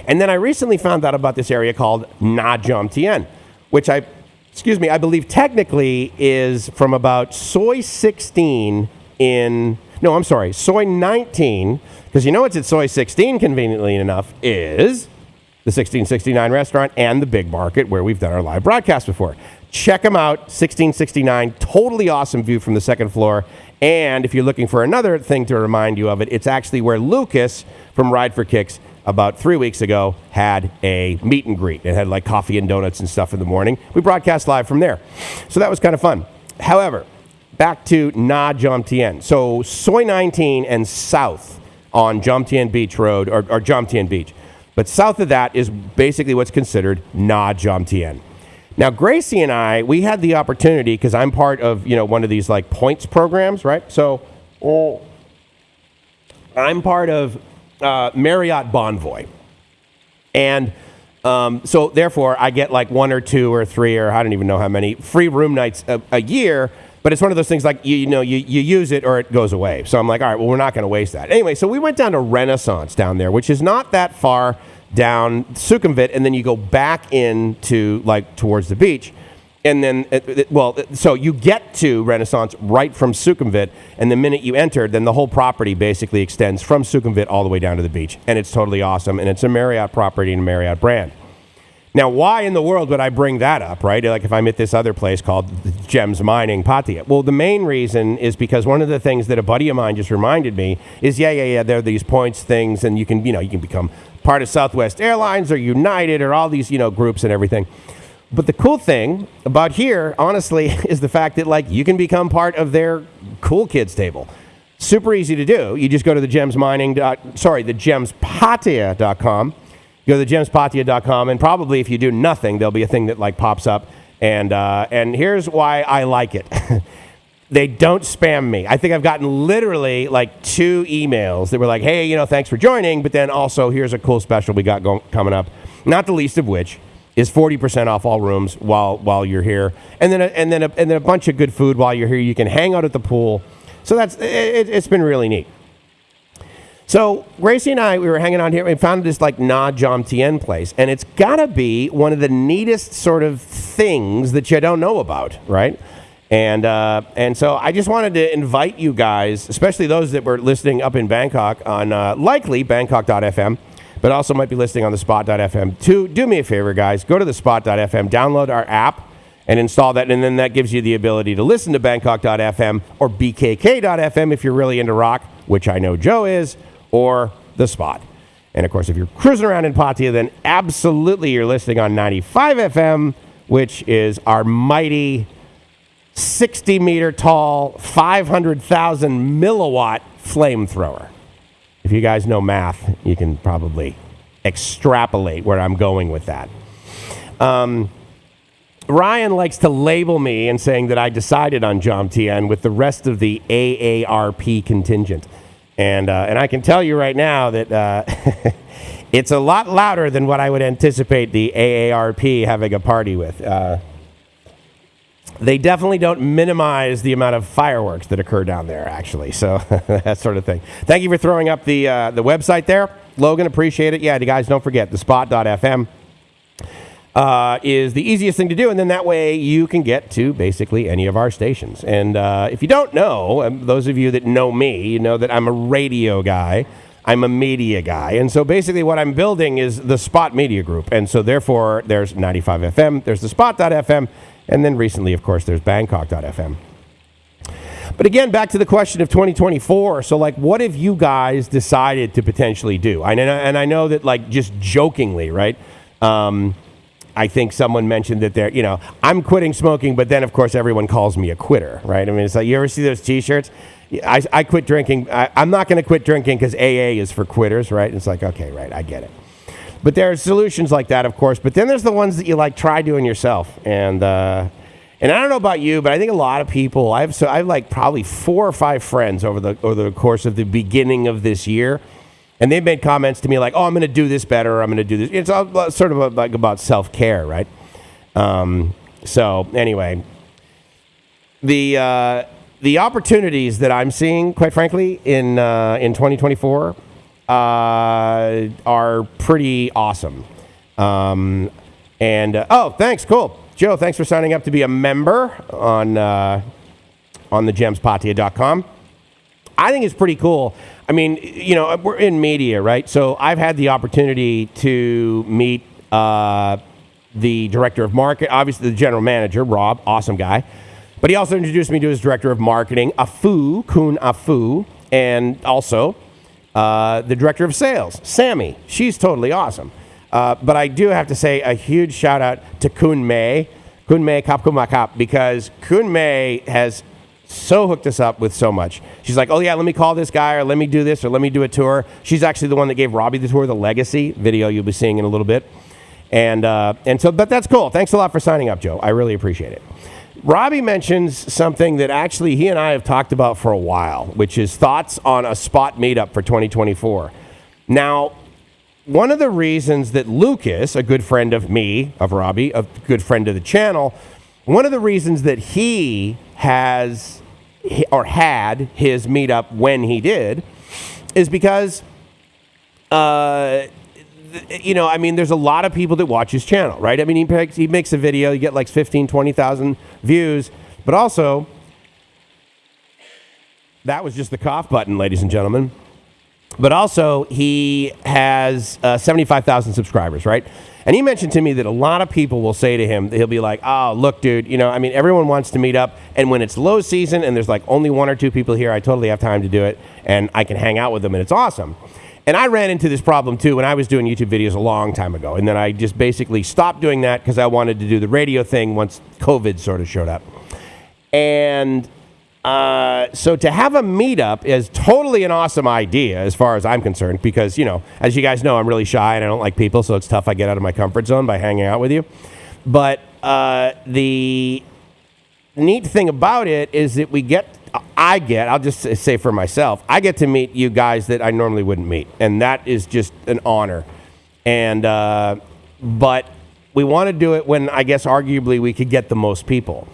And then I recently found out about this area called Na Jomtien, which I believe technically is from about Soy 16 soy 19, because you know what's at soy 16, conveniently enough, is the 1669 restaurant and the big market where we've done our live broadcast before. Check them out, 1669, totally awesome view from the second floor. And if you're looking for another thing to remind you of it, it's actually where Lucas from Ride for Kicks about 3 weeks ago had a meet and greet. It had like coffee and donuts and stuff in the morning. We broadcast live from there. So that was kind of fun. However, back to Na Jomtien. So Soy 19 and south on Jomtien Beach Road, or Jomtien Beach. But south of that is basically what's considered Na Jomtien. Now, Gracie and I, we had the opportunity, because I'm part of, one of these like points programs, right? So I'm part of Marriott Bonvoy. And so therefore I get like 1 or 2 or 3, or I don't even know how many free room nights a year. But it's one of those things like, you use it or it goes away. So I'm like, all right, well, we're not going to waste that. Anyway, so we went down to Renaissance down there, which is not that far down Sukhumvit, and then you go back into like towards the beach. And then, so you get to Renaissance right from Sukhumvit, and the minute you enter, then the whole property basically extends from Sukhumvit all the way down to the beach. And it's totally awesome, and it's a Marriott property and a Marriott brand. Now, why in the world would I bring that up, right? Like if I'm at this other place called Gems Mining, Pattaya. Well, the main reason is because one of the things that a buddy of mine just reminded me is, there are these points things, and you can become part of Southwest Airlines or United or all these, groups and everything. But the cool thing about here, honestly, is the fact that like you can become part of their cool kids table. Super easy to do. You just go to the gemspattaya.com. Go to the gemspattaya.com, and probably if you do nothing, there'll be a thing that like pops up. And here's why I like it. They don't spam me. I think I've gotten literally like 2 emails that were like, hey, thanks for joining, but then also here's a cool special we got coming up. Not the least of which is 40% off all rooms while you're here, and then a bunch of good food while you're here. You can hang out at the pool. So it's been really neat. So Gracie and I, we were hanging out here. We found this like Na Jomtien place, and it's gotta be one of the neatest sort of things that you don't know about, right? And so I just wanted to invite you guys, especially those that were listening up in Bangkok on likely Bangkok.fm, but also might be listening on the Spot.fm. To do me a favor, guys, go to the Spot.fm, download our app, and install that, and then that gives you the ability to listen to Bangkok.fm or BKK.fm if you're really into rock, which I know Joe is, or the Spot. And of course, if you're cruising around in Pattaya, then absolutely you're listening on 95 FM, which is our mighty 60-meter tall, 500,000 milliwatt flamethrower. If you guys know math, you can probably extrapolate where I'm going with that. Ryan likes to label me and saying that I decided on Jomtien with the rest of the AARP contingent. And I can tell you right now that it's a lot louder than what I would anticipate the AARP having a party with. They definitely don't minimize the amount of fireworks that occur down there, actually. So that sort of thing. Thank you for throwing up the website there. Logan, appreciate it. Yeah, you guys, don't forget, the Spot.fm is the easiest thing to do. And then that way you can get to basically any of our stations. And if you don't know, those of you that know me, you know that I'm a radio guy. I'm a media guy. And so basically what I'm building is the Spot Media Group. And so therefore there's 95 FM, there's the Spot.fm, and then recently, of course, there's Bangkok.fm. But again, back to the question of 2024. So, like, what have you guys decided to potentially do? And I know that, like, just jokingly, right? I think someone mentioned that they're, I'm quitting smoking, but then, of course, everyone calls me a quitter, right? I mean, it's like, you ever see those T-shirts? I quit drinking. I'm not going to quit drinking because AA is for quitters, right? It's like, okay, right, I get it. But there are solutions like that, of course. But then there's the ones that you like try doing yourself. And I don't know about you, but I think a lot of people. I have like probably 4 or 5 friends over the course of the beginning of this year, and they've made comments to me like, "Oh, I'm going to do this better. Or I'm going to do this." It's all sort of like about self-care, right? So anyway, the opportunities that I'm seeing, quite frankly, in 2024. Are pretty awesome. Oh, thanks, cool. Joe, thanks for signing up to be a member on the gemspattaya.com. I think it's pretty cool. I mean, you know, we're in media, right? So I've had the opportunity to meet the director of market, obviously the general manager, Rob, awesome guy. But he also introduced me to his director of marketing, Kun Afu, and also the director of sales, Sammy. She's totally awesome. But I do have to say a huge shout out to Kun Mei Kap Kumakap, because Kun Mei has so hooked us up with so much. She's like, oh yeah, let me call this guy, or let me do this, or let me do a tour. She's actually the one that gave Robbie the tour, the Legacy video you'll be seeing in a little bit. And so, but that's cool. Thanks a lot for signing up, Joe. I really appreciate it. Robbie mentions something that actually he and I have talked about for a while, which is thoughts on a spot meetup for 2024. Now, one of the reasons that Lucas, a good friend of me, of Robbie, a good friend of the channel, one of the reasons that he has or had his meetup when he did is because, you know, I mean, there's a lot of people that watch his channel, right? I mean, he makes a video, you get like 15, 20,000 views, but also, that was just the cough button, ladies and gentlemen. But also, he has 75,000 subscribers, right? And he mentioned to me that a lot of people will say to him, he'll be like, oh, look, dude, you know, I mean, everyone wants to meet up. And when it's low season and there's like only 1 or 2 people here, I totally have time to do it. And I can hang out with them and it's awesome. And I ran into this problem too when I was doing YouTube videos a long time ago. And then I just basically stopped doing that because I wanted to do the radio thing once COVID sort of showed up. And so to have a meetup is totally an awesome idea as far as I'm concerned, because, you know, as you guys know, I'm really shy and I don't like people, so it's tough. I get out of my comfort zone by hanging out with you. But the neat thing about it is that I'll just say for myself, I get to meet you guys that I normally wouldn't meet. And that is just an honor. And, but we want to do it when I guess arguably we could get the most people.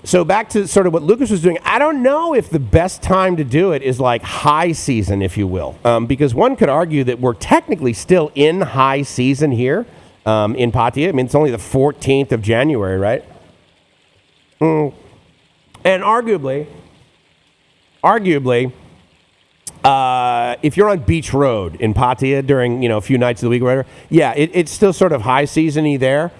So back to sort of what Lucas was doing, I don't know if the best time to do it is like high season, if you will, because one could argue that we're technically still in high season here in Pattaya. I mean, it's only the 14th of January, right? And arguably, if you're on Beach Road in Pattaya during, you know, a few nights of the week or whatever, yeah, it's still sort of high season-y there.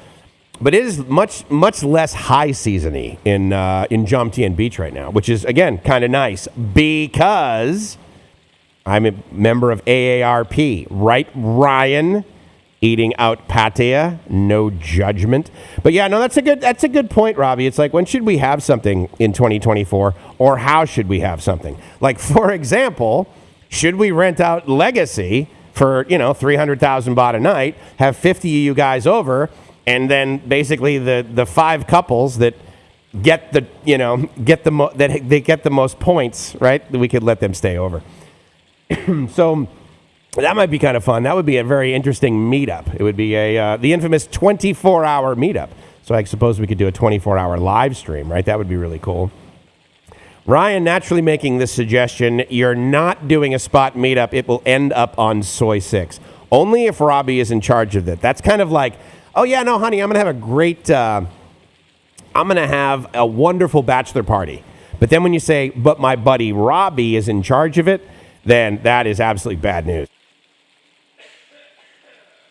But it is much less high season-y in Jomtien Beach right now, which is, again, kind of nice because I'm a member of AARP. Right, Ryan? Eating out Pattaya, no judgment. But yeah, no, that's a good point, Robbie. It's like, when should we have something in 2024, or how should we have something? Like, for example, should we rent out Legacy for, you know, 300,000 baht a night, have 50 of you guys over, and then basically the 5 couples that get the, you know, they get the most points, right? We could let them stay over. So that might be kind of fun. That would be a very interesting meetup. It would be the infamous 24-hour meetup. So I suppose we could do a 24-hour live stream, right? That would be really cool. Ryan naturally making this suggestion, you're not doing a spot meetup. It will end up on Soy 6. Only if Robbie is in charge of it. That's kind of like, oh yeah, no, honey, I'm going to have a wonderful bachelor party. But then when you say, but my buddy Robbie is in charge of it, then that is absolutely bad news.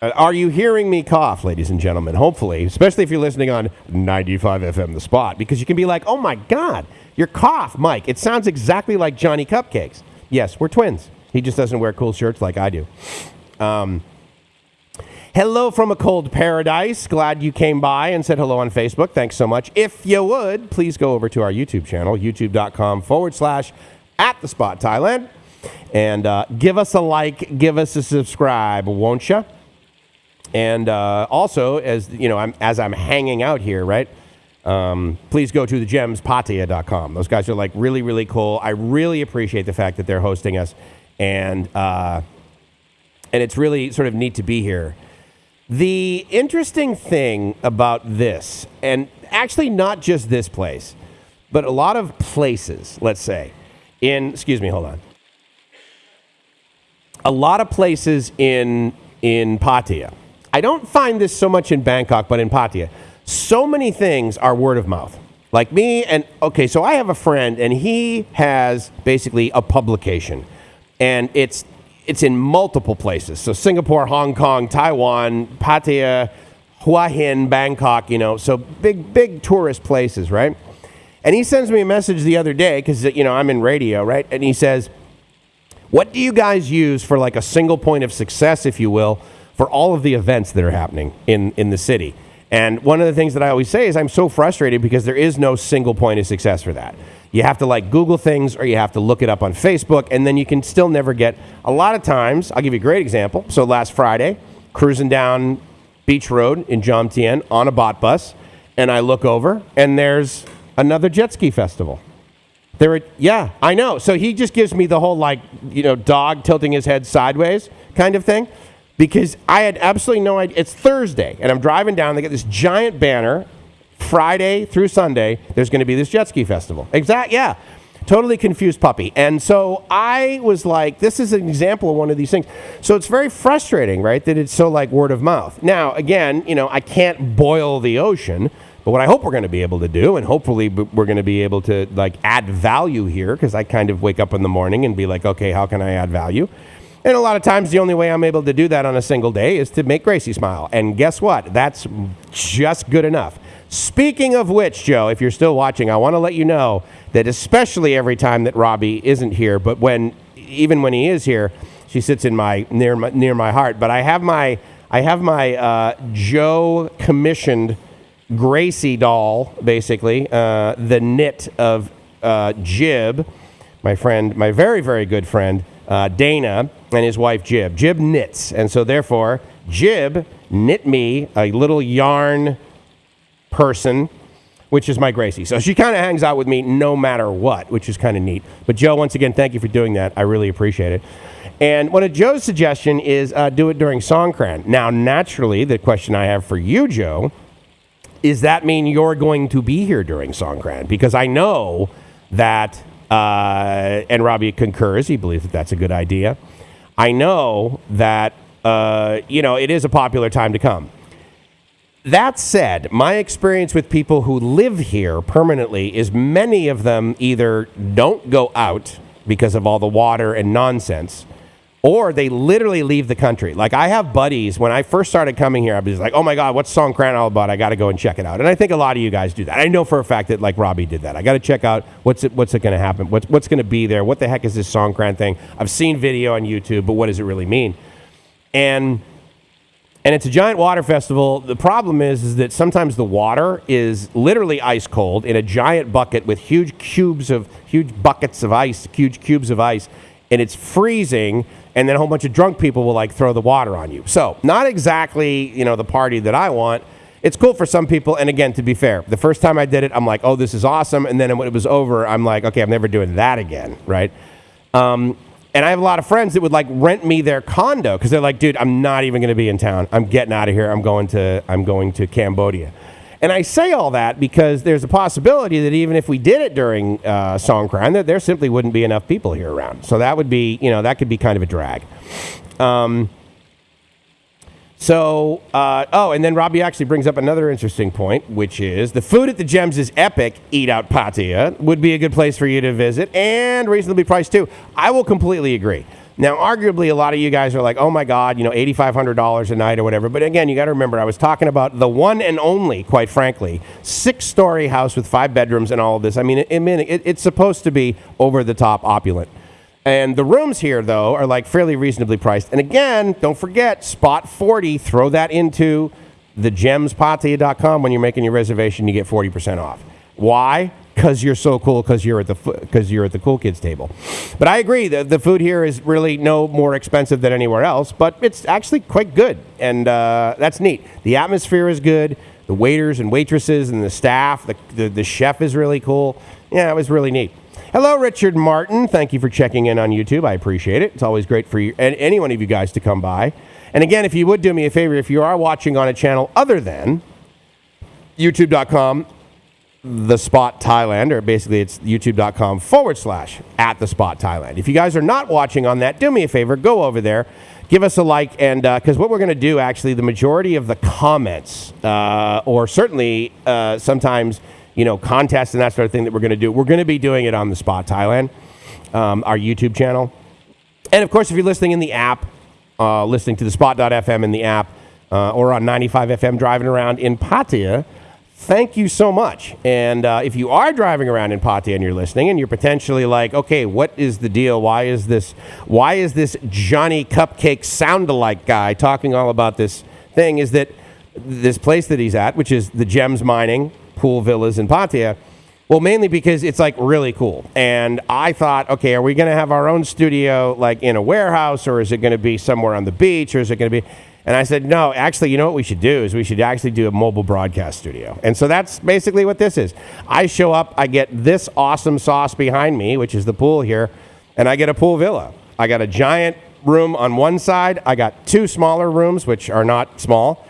Are you hearing me cough, ladies and gentlemen? Hopefully, especially if you're listening on 95 FM The Spot, because you can be like, oh my God, your cough, Mike. It sounds exactly like Johnny Cupcakes. Yes, we're twins. He just doesn't wear cool shirts like I do. Hello from a cold paradise. Glad you came by and said hello on Facebook. Thanks so much. If you would, please go over to our YouTube channel, youtube.com/@thespot Thailand. And give us a like, give us a subscribe, won't you? And also, as you know, as I'm hanging out here, right? Please go to thegemspataya.com. Those guys are like really, really cool. I really appreciate the fact that they're hosting us, and it's really sort of neat to be here. The interesting thing about this, and actually not just this place, but a lot of places, let's say, hold on. A lot of places in Pattaya. I don't find this so much in Bangkok, but in Pattaya. So many things are word of mouth. Like me, and okay, so I have a friend, and he has basically a publication, and it's in multiple places. So Singapore, Hong Kong, Taiwan, Pattaya, Hua Hin, Bangkok, so big tourist places, right? And he sends me a message the other day, because, I'm in radio, right? And he says, what do you guys use for like a single point of success, if you will, for all of the events that are happening in the city? And one of the things that I always say is I'm so frustrated because there is no single point of success for that. You have to like Google things, or you have to look it up on Facebook, and then you can still never get. A lot of times, I'll give you a great example. So last Friday, cruising down Beach Road in Jomtien on a BAHT bus, and I look over, and there's another jet ski festival. Yeah, I know. So he just gives me the whole dog tilting his head sideways kind of thing. Because I had absolutely no idea. It's Thursday, and I'm driving down. They got this giant banner, Friday through Sunday, there's going to be this jet ski festival. Yeah. Totally confused puppy. And so I was like, this is an example of one of these things. So it's very frustrating, right, that it's so like word of mouth. Now, again, I can't boil the ocean, but what I hope we're going to be able to do, and hopefully we're going to be able to like add value here, because I kind of wake up in the morning and be like, okay, how can I add value? And a lot of times the only way I'm able to do that on a single day is to make Gracie smile. And guess what? That's just good enough. Speaking of which, Joe, if you're still watching, I want to let you know that especially every time that Robbie isn't here, but even when he is here, she sits in near my heart. But I have my Joe commissioned Gracie doll, basically, the knit of Jib, my friend, my very, very good friend, Dana, and his wife Jib. Jib knits, and so therefore Jib knit me a little yarn person, which is my Gracie. So she kind of hangs out with me no matter what, which is kind of neat. But Joe, once again, thank you for doing that. I really appreciate it. And one of Joe's suggestion is do it during Songkran. Now, naturally, the question I have for you, Joe, is that mean you're going to be here during Songkran? Because I know that, and Robbie concurs, he believes that that's a good idea. I know that, it is a popular time to come. That said, my experience with people who live here permanently is many of them either don't go out because of all the water and nonsense, or they literally leave the country. Like I have buddies, when I first started coming here, I was like, oh my God, what's Songkran all about? I got to go and check it out. And I think a lot of you guys do that. I know for a fact that like Robbie did that. I got to check out what's it going to happen? What's going to be there? What the heck is this Songkran thing? I've seen video on YouTube, but what does it really mean? And it's a giant water festival. The problem is that sometimes the water is literally ice cold in a giant bucket with huge buckets of ice, huge cubes of ice, and it's freezing. And then a whole bunch of drunk people will like throw the water on you. So not exactly, the party that I want. It's cool for some people. And again, to be fair, the first time I did it, I'm like, oh, this is awesome. And then when it was over, I'm like, okay, I'm never doing that again, right? And I have a lot of friends that would like rent me their condo because they're like, dude, I'm not even going to be in town. I'm getting out of here. I'm going to Cambodia. And I say all that because there's a possibility that even if we did it during Songkran, that there simply wouldn't be enough people here around. So that would be, that could be kind of a drag. And then Robbie actually brings up another interesting point, which is the food at the Gems is epic. Eat Out Pattaya would be a good place for you to visit and reasonably priced too. I will completely agree. Now, arguably, a lot of you guys are like, oh my God, $8,500 a night or whatever. But again, you got to remember, I was talking about the one and only, quite frankly, 6-story house with 5 bedrooms and all of this. I mean, it's supposed to be over the top opulent. And the rooms here, though, are like fairly reasonably priced. And again, don't forget, Spot 40, throw that into thegemspattaya.com when you're making your reservation, you get 40% off. Why? Because you're so cool, because you're at the cool kids table. But I agree, the food here is really no more expensive than anywhere else, but it's actually quite good, and that's neat. The atmosphere is good. The waiters and waitresses and the staff, the chef is really cool. Yeah, it was really neat. Hello, Richard Martin. Thank you for checking in on YouTube. I appreciate it. It's always great for you and any one of you guys to come by. And again, if you would do me a favor, if you are watching on a channel other than youtube.com The Spot Thailand, or basically it's youtube.com/@The Spot Thailand. If you guys are not watching on that, do me a favor, go over there, give us a like, and because what we're going to do, actually, the majority of the comments, or certainly sometimes contests and that sort of thing that we're going to do. We're going to be doing it on the Spot Thailand, our YouTube channel. And of course, if you're listening in the app, listening to the spot.fm in the app, or on 95 FM driving around in Pattaya, thank you so much. And if you are driving around in Pattaya and you're listening and you're potentially like, okay, what is the deal? Why is this Johnny Cupcake sound-alike guy talking all about this thing? Is that this place that he's at, which is the Gems Mining Pool Villas in Pattaya, well, mainly because it's like really cool. And I thought, okay, are we going to have our own studio like in a warehouse, or is it going to be somewhere on the beach, or is it going to be... And I said, no, actually, you know what we should do is we should actually do a mobile broadcast studio. And so that's basically what this is. I show up, I get this awesome sauce behind me, which is the pool here, and I get a pool villa. I got a giant room on one side. I got 2 smaller rooms, which are not small,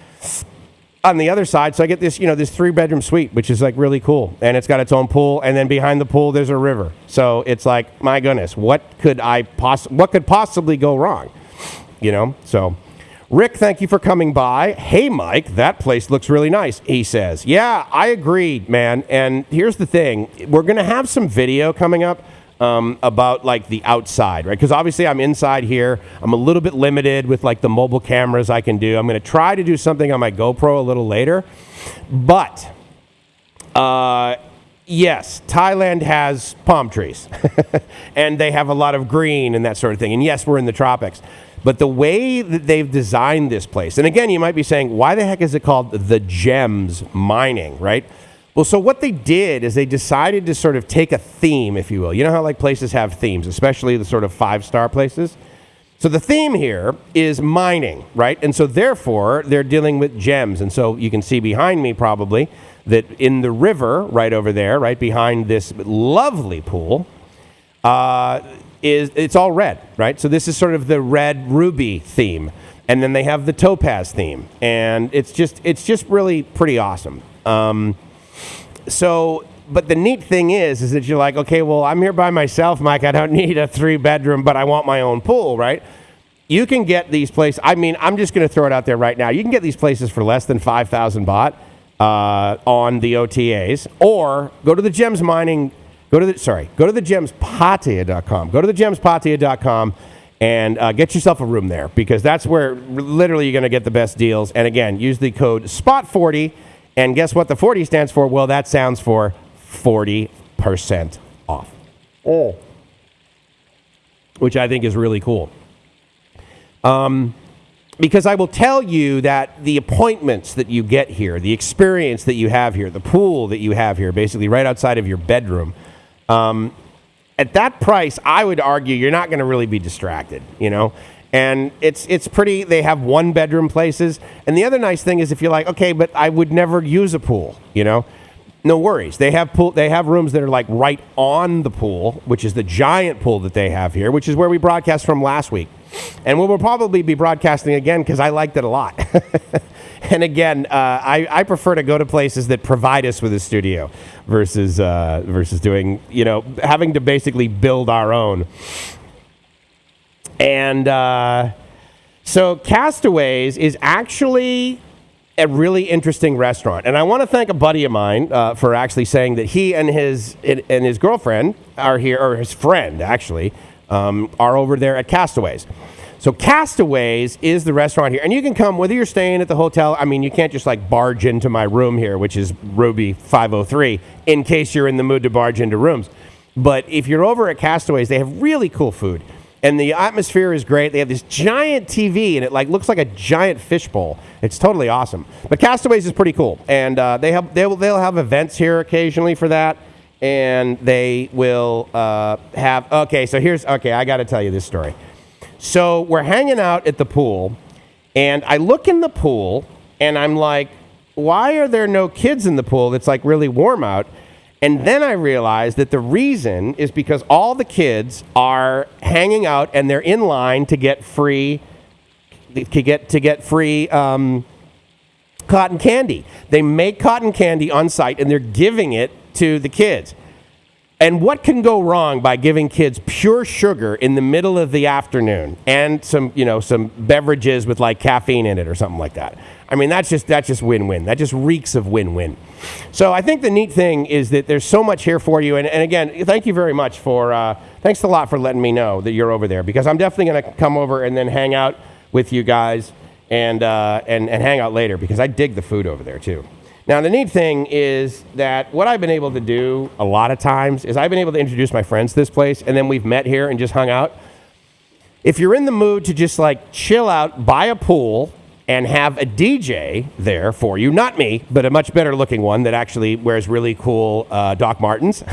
on the other side. So I get this, this 3-bedroom suite, which is like really cool. And it's got its own pool. And then behind the pool, there's a river. So it's like, my goodness, what could possibly go wrong? So... Rick, thank you for coming by. Hey, Mike, that place looks really nice, he says. Yeah, I agreed, man. And here's the thing. We're going to have some video coming up about, like, the outside, right? Because obviously I'm inside here. I'm a little bit limited with, like, the mobile cameras I can do. I'm going to try to do something on my GoPro a little later. But, yes, Thailand has palm trees. And they have a lot of green and that sort of thing. And, yes, we're in the tropics. But the way that they've designed this place, and again, you might be saying, why the heck is it called the Gems Mining, right? Well, so what they did is they decided to sort of take a theme, if you will. You know how like places have themes, especially the sort of 5-star places? So the theme here is mining, right? And so therefore, they're dealing with gems. And so you can see behind me probably that in the river right over there, right behind this lovely pool, it's all red, right? So this is sort of the red ruby theme. And then they have the topaz theme. And it's just really pretty awesome. But the neat thing is that you're like, okay, well, I'm here by myself, Mike. I don't need a 3-bedroom, but I want my own pool, right? You can get these places. I mean, I'm just going to throw it out there right now. You can get these places for less than 5,000 baht on the OTAs, or go to the Gems Mining. Go to the gemspattaya.com. Go to the gemspattaya.com and get yourself a room there, because that's where literally you're going to get the best deals. And again, use the code SPOT40, and guess what the 40 stands for? Well, that sounds for 40% off. Oh. Which I think is really cool. Because I will tell you that the appointments that you get here, the experience that you have here, the pool that you have here, basically right outside of your bedroom, at that price, I would argue you're not going to really be distracted, And it's pretty. They have 1-bedroom places, and the other nice thing is if you're like, okay, but I would never use a pool, No worries. They have rooms that are like right on the pool, which is the giant pool that they have here, which is where we broadcast from last week, and we will probably be broadcasting again because I liked it a lot. And again, I prefer to go to places that provide us with a studio versus doing, having to basically build our own. And so Castaways is actually a really interesting restaurant. And I want to thank a buddy of mine for actually saying that he and his girlfriend are here, or his friend actually, are over there at Castaways. So Castaways is the restaurant here. And you can come, whether you're staying at the hotel. I mean, you can't just like barge into my room here, which is Ruby 503, in case you're in the mood to barge into rooms. But if you're over at Castaways, they have really cool food. And the atmosphere is great. They have this giant TV, and it like looks like a giant fishbowl. It's totally awesome. But Castaways is pretty cool. And they'll have events here occasionally for that. And they will have, I got to tell you this story. So we're hanging out at the pool, and I look in the pool, and I'm like, why are there no kids in the pool? It's like really warm out. And then I realize that the reason is because all the kids are hanging out, and they're in line to get free cotton candy. They make cotton candy on site, and they're giving it to the kids. And what can go wrong by giving kids pure sugar in the middle of the afternoon and some beverages with like caffeine in it or something like that? I mean, that's just win-win. That just reeks of win-win. So I think the neat thing is that there's so much here for you. And again, thank you very much thanks a lot for letting me know that you're over there, because I'm definitely going to come over and then hang out with you guys and hang out later, because I dig the food over there too. Now, the neat thing is that what I've been able to do a lot of times is I've been able to introduce my friends to this place, and then we've met here and just hung out. If you're in the mood to just like chill out by a pool and have a DJ there for you, not me, but a much better looking one that actually wears really cool Doc Martens.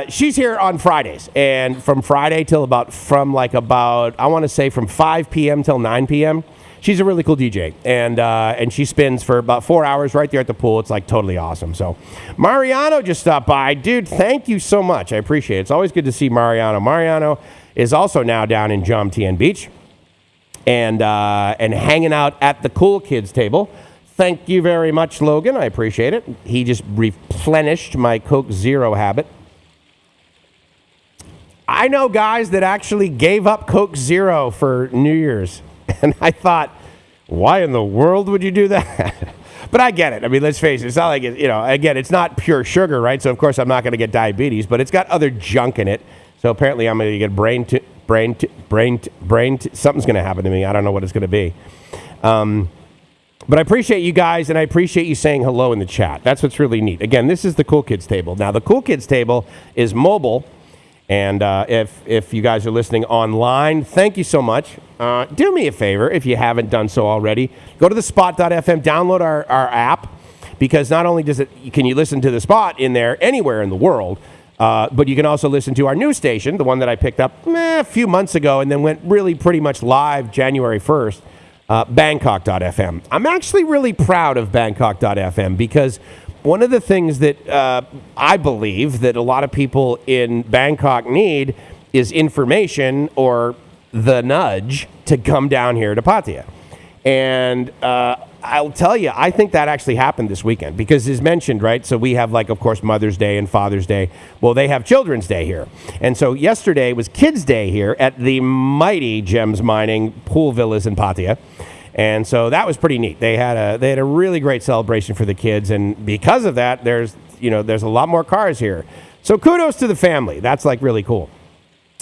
She's here on Fridays, and from Friday till from 5 p.m. till 9 p.m., she's a really cool DJ, and she spins for about 4 hours right there at the pool. It's like totally awesome. So Mariano just stopped by. Dude, thank you so much. I appreciate it. It's always good to see Mariano. Mariano is also now down in Jomtien Beach and hanging out at the cool kids table. Thank you very much, Logan. I appreciate it. He just replenished my Coke Zero habit. I know guys that actually gave up Coke Zero for New Year's. And I thought, why in the world would you do that? But I get it. I mean, let's face it. It's not like, again, it's not pure sugar, right? So, of course, I'm not going to get diabetes, but it's got other junk in it. So, apparently, I'm going to get something's going to happen to me. I don't know what it's going to be. But I appreciate you guys, and I appreciate you saying hello in the chat. That's what's really neat. Again, this is the Cool Kids table. Now, the Cool Kids table is mobile. And if you guys are listening online, thank you so much. Do me a favor, if you haven't done so already, go to the spot.fm, download our app, because not only can you listen to the Spot in there anywhere in the world, but you can also listen to our new station, the one that I picked up a few months ago and then went really pretty much live January 1st, Bangkok.fm. I'm actually really proud of Bangkok.fm, because one of the things that I believe that a lot of people in Bangkok need is information or the nudge to come down here to Pattaya. And I'll tell you, I think that actually happened this weekend, because as mentioned, right, so we have, like, of course, Mother's Day and Father's Day. Well, they have Children's Day here. And so yesterday was Kids Day here at the mighty Gems Mining Pool Villas in Pattaya. And so that was pretty neat. They had a really great celebration for the kids, and because of that, there's a lot more cars here. So kudos to the family. That's like really cool.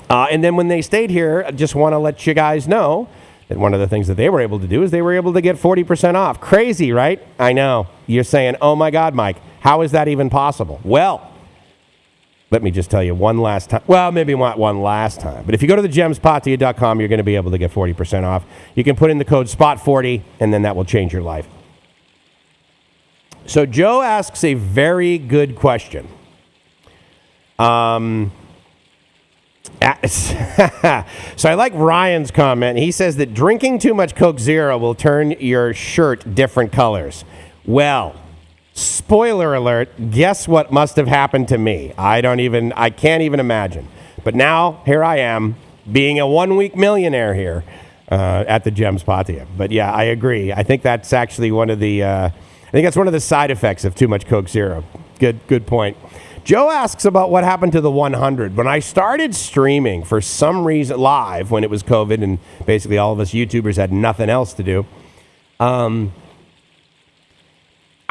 And then when they stayed here, I just want to let you guys know that one of the things that they were able to do is they were able to get 40% off. Crazy, right? I know. You're saying, oh my God, Mike, how is that even possible? Well, let me just tell you one last time. Well, maybe not one last time. But if you go to thegemspattaya.com, you're going to be able to get 40% off. You can put in the code SPOT40, and then that will change your life. So Joe asks a very good question. So I like Ryan's comment. He says that drinking too much Coke Zero will turn your shirt different colors. Well, spoiler alert, guess what must have happened to me? I can't even imagine. But now, here I am, being a 1 week millionaire here at the Gems Pattaya. But yeah, I agree. I think that's actually one of the side effects of too much Coke Zero. Good point. Joe asks about what happened to the 100. When I started streaming, for some reason, live, when it was COVID and basically all of us YouTubers had nothing else to do, I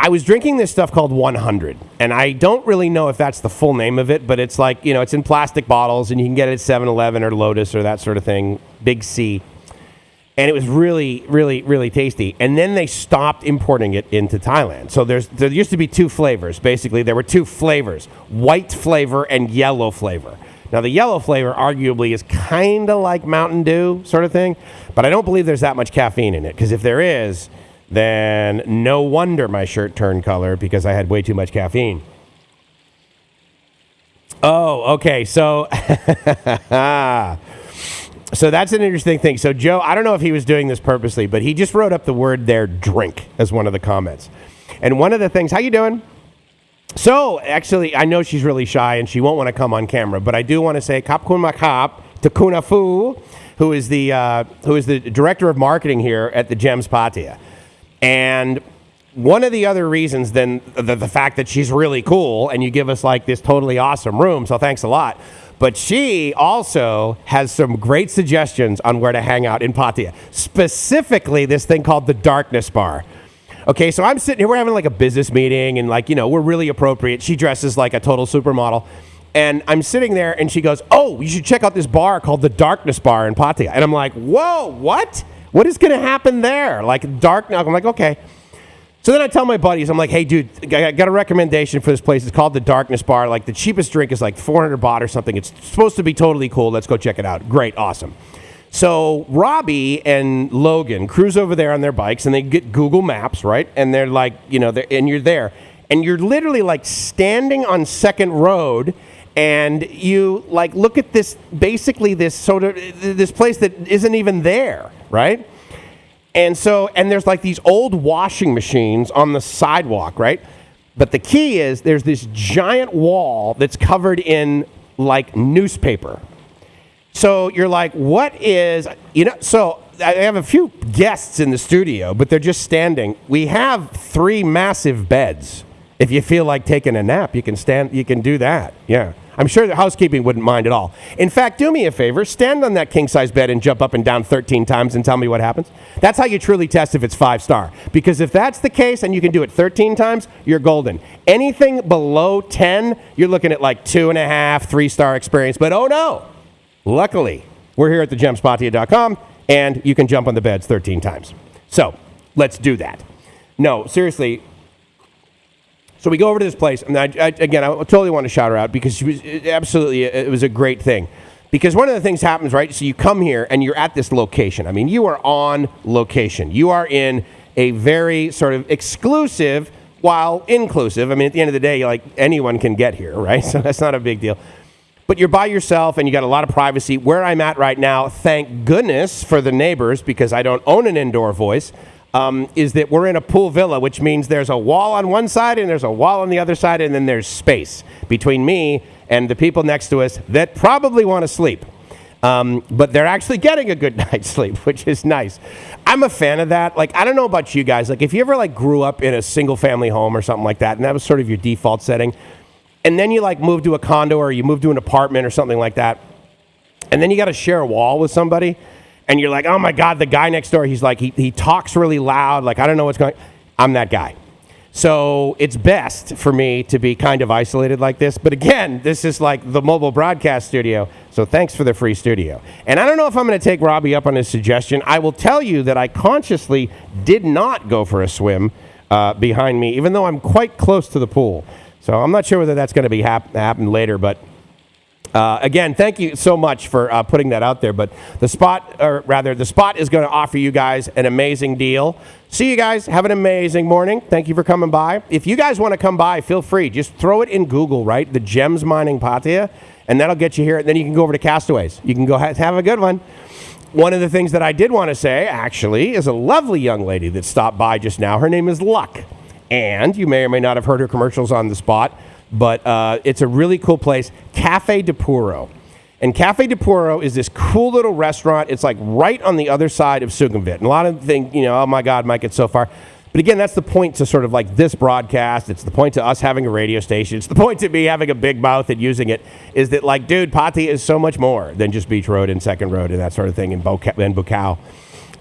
was drinking this stuff called 100, and I don't really know if that's the full name of it, but it's like, it's in plastic bottles, and you can get it at 7-Eleven or Lotus or that sort of thing, Big C. And it was really, really, really tasty. And then they stopped importing it into Thailand. So there used to be two flavors. Basically, there were two flavors, white flavor and yellow flavor. Now, the yellow flavor arguably is kind of like Mountain Dew sort of thing, but I don't believe there's that much caffeine in it, because if there is, then no wonder my shirt turned color, because I had way too much caffeine. Oh, okay. So, so that's an interesting thing. So Joe, I don't know if he was doing this purposely, but he just wrote up the word there, drink, as one of the comments. And one of the things, how you doing? So actually, I know she's really shy and she won't want to come on camera, but I do want to say Kap Kun Makap to Kuna Fu, who is the director of marketing here at the Gems Pattaya. And one of the other reasons than the fact that she's really cool and you give us like this totally awesome room, so thanks a lot. But she also has some great suggestions on where to hang out in Pattaya. Specifically, this thing called the Darkness Bar. Okay, so I'm sitting here, we're having like a business meeting and like, we're really appropriate. She dresses like a total supermodel. And I'm sitting there and she goes, oh, you should check out this bar called the Darkness Bar in Pattaya. And I'm like, whoa, what? What is going to happen there? Like dark, I'm like, okay. So then I tell my buddies, I'm like, hey, dude, I got a recommendation for this place. It's called the Darkness Bar. Like the cheapest drink is like 400 baht or something. It's supposed to be totally cool. Let's go check it out. Great, awesome. So Robbie and Logan cruise over there on their bikes and they get Google Maps, right? And they're like, and you're there. And you're literally like standing on Second Road and you like look at this, basically this sort of, this place that isn't even there, right? And there's like these old washing machines on the sidewalk, right? But the key is there's this giant wall that's covered in like newspaper. So you're like, what is, so I have a few guests in the studio, but they're just standing. We have 3 massive beds. If you feel like taking a nap, you can do that. Yeah. I'm sure the housekeeping wouldn't mind at all. In fact, do me a favor, stand on that king-size bed and jump up and down 13 times and tell me what happens. That's how you truly test if it's 5-star. Because if that's the case and you can do it 13 times, you're golden. Anything below 10, you're looking at like 2.5, 3-star experience. But oh no, luckily, we're here at thegemspottia.com and you can jump on the beds 13 times. So let's do that. No, seriously. So we go over to this place, and I totally want to shout her out because she was it was a great thing. Because one of the things happens, right? So you come here, and you're at this location. I mean, you are on location. You are in a very sort of exclusive, while inclusive. I mean, at the end of the day, like anyone can get here, right? So that's not a big deal. But you're by yourself, and you got a lot of privacy. Where I'm at right now, thank goodness for the neighbors, because I don't own an indoor voice. Is that we're in a pool villa, which means there's a wall on one side and there's a wall on the other side, and then there's space between me and the people next to us that probably want to sleep. But they're actually getting a good night's sleep, which is nice. I'm a fan of that. Like, I don't know about you guys. Like, if you ever like grew up in a single family home or something like that, and that was sort of your default setting, and then you like move to a condo or you move to an apartment or something like that, and then you got to share a wall with somebody, and you're like, oh my God, the guy next door, he's like, he talks really loud. Like, I don't know what's going on. I'm that guy. So it's best for me to be kind of isolated like this. But again, this is like the mobile broadcast studio. So thanks for the free studio. And I don't know if I'm going to take Robbie up on his suggestion. I will tell you that I consciously did not go for a swim behind me, even though I'm quite close to the pool. So I'm not sure whether that's going to be happen later, but again, thank you so much for putting that out there. But the spot is going to offer you guys an amazing deal. See you guys. Have an amazing morning. Thank you for coming by. If you guys want to come by, feel free. Just throw it in Google, right? The Gems Mining Pattaya, and that'll get you here. And then you can go over to Castaways. You can go have a good one. One of the things that I did want to say, actually, is a lovely young lady that stopped by just now. Her name is Luck. And you may or may not have heard her commercials on the spot. But it's a really cool place, Cafe de Puro. And Cafe de Puro is this cool little restaurant. It's like right on the other side of Sukhumvit. And a lot of things, oh my God, Mike, it's so far. But again, that's the point to sort of like this broadcast. It's the point to us having a radio station. It's the point to me having a big mouth and using it, is that like, dude, Pattaya is so much more than just Beach Road and Second Road and that sort of thing in Bukaw.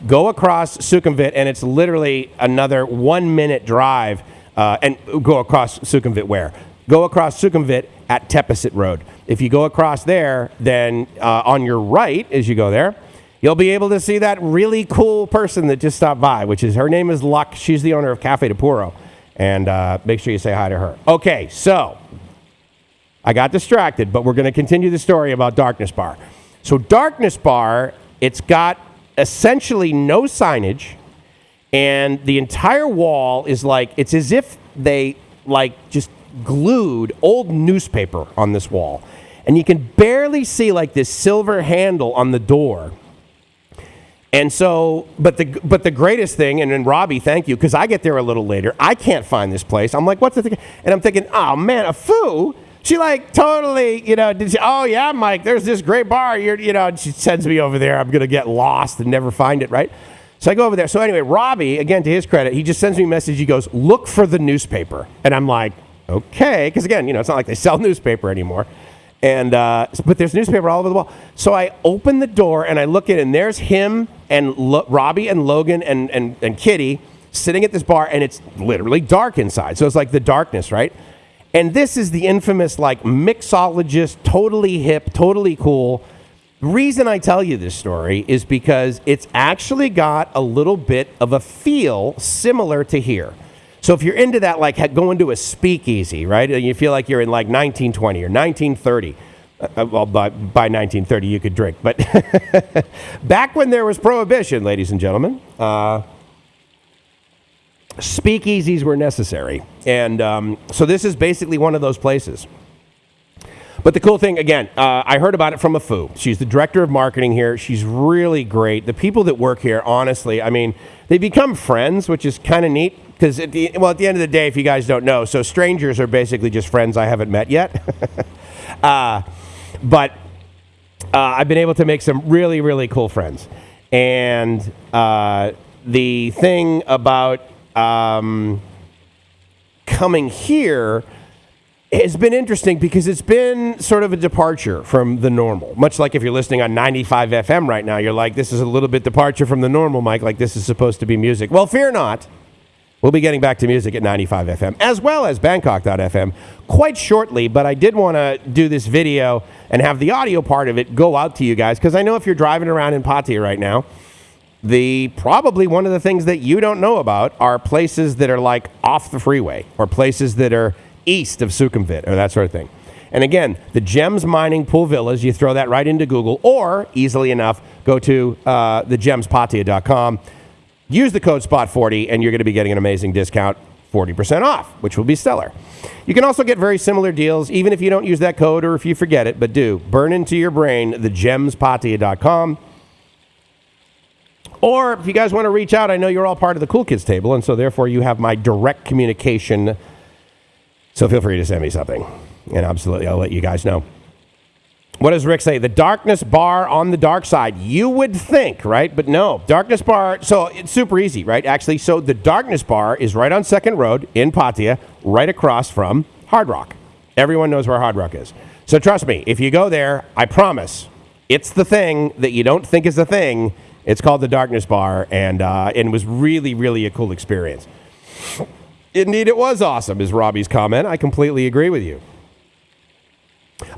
Go across Sukhumvit, and it's literally another 1-minute drive. And go across Sukhumvit where? Go across Sukhumvit at Tepesit Road. If you go across there, then on your right, as you go there, you'll be able to see that really cool person that just stopped by, her name is Luck. She's the owner of Cafe de Puro. And make sure you say hi to her. Okay, so I got distracted, but we're going to continue the story about Darkness Bar. So Darkness Bar, it's got essentially no signage, and the entire wall is like, it's as if they like just glued old newspaper on this wall, and you can barely see like this silver handle on the door. And so, but the greatest thing, and then Robbie, thank you, because I get there a little later. I can't find this place. I'm like, what's the thing? And I'm thinking, oh man, a foo. She like totally, oh yeah, Mike, there's this great bar. She sends me over there. I'm gonna get lost and never find it, right? So I go over there. So anyway, Robbie, again, to his credit, he just sends me a message. He goes, look for the newspaper. And I'm like, okay. Because again, it's not like they sell newspaper anymore. And but there's newspaper all over the wall. So I open the door and I look in, and there's him and Robbie and Logan and Kitty sitting at this bar, and it's literally dark inside. So it's like the darkness, right? And this is the infamous, like, mixologist, totally hip, totally cool. The reason I tell you this story is because it's actually got a little bit of a feel similar to here. So if you're into that, like going to a speakeasy, right? And you feel like you're in like 1920 or 1930. Well, by 1930 you could drink. But back when there was prohibition, ladies and gentlemen, speakeasies were necessary. And so this is basically one of those places. But the cool thing, again, I heard about it from Afu. She's the director of marketing here. She's really great. The people that work here, honestly, I mean, they become friends, which is kind of neat. Because at the end of the day, if you guys don't know, so strangers are basically just friends I haven't met yet. But I've been able to make some really, really cool friends. And the thing about coming here has been interesting because it's been sort of a departure from the normal. Much like if you're listening on 95 FM right now, you're like, this is a little bit departure from the normal, Mike, like this is supposed to be music. Well, fear not. We'll be getting back to music at 95 FM, as well as Bangkok.fm quite shortly, but I did want to do this video and have the audio part of it go out to you guys, because I know if you're driving around in Pattaya right now, probably one of the things that you don't know about are places that are like off the freeway or places that are east of Sukhumvit or that sort of thing. And again, the Gems Mining Pool Villas, you throw that right into Google, or easily enough, go to thegemspattaya.com. Use the code SPOT40, and you're going to be getting an amazing discount, 40% off, which will be stellar. You can also get very similar deals, even if you don't use that code or if you forget it, but do. Burn into your brain, thegemspattaya.com. Or if you guys want to reach out, I know you're all part of the Cool Kids table, and so therefore you have my direct communication. So feel free to send me something, and absolutely, I'll let you guys know. What does Rick say? The darkness bar on the dark side. You would think, right? But no. Darkness bar, so it's super easy, right? Actually, so the darkness bar is right on 2nd Road in Pattaya, right across from Hard Rock. Everyone knows where Hard Rock is. So trust me, if you go there, I promise, it's the thing that you don't think is a thing. It's called the darkness bar, and it was really, really a cool experience. Indeed, it was awesome, is Robbie's comment. I completely agree with you.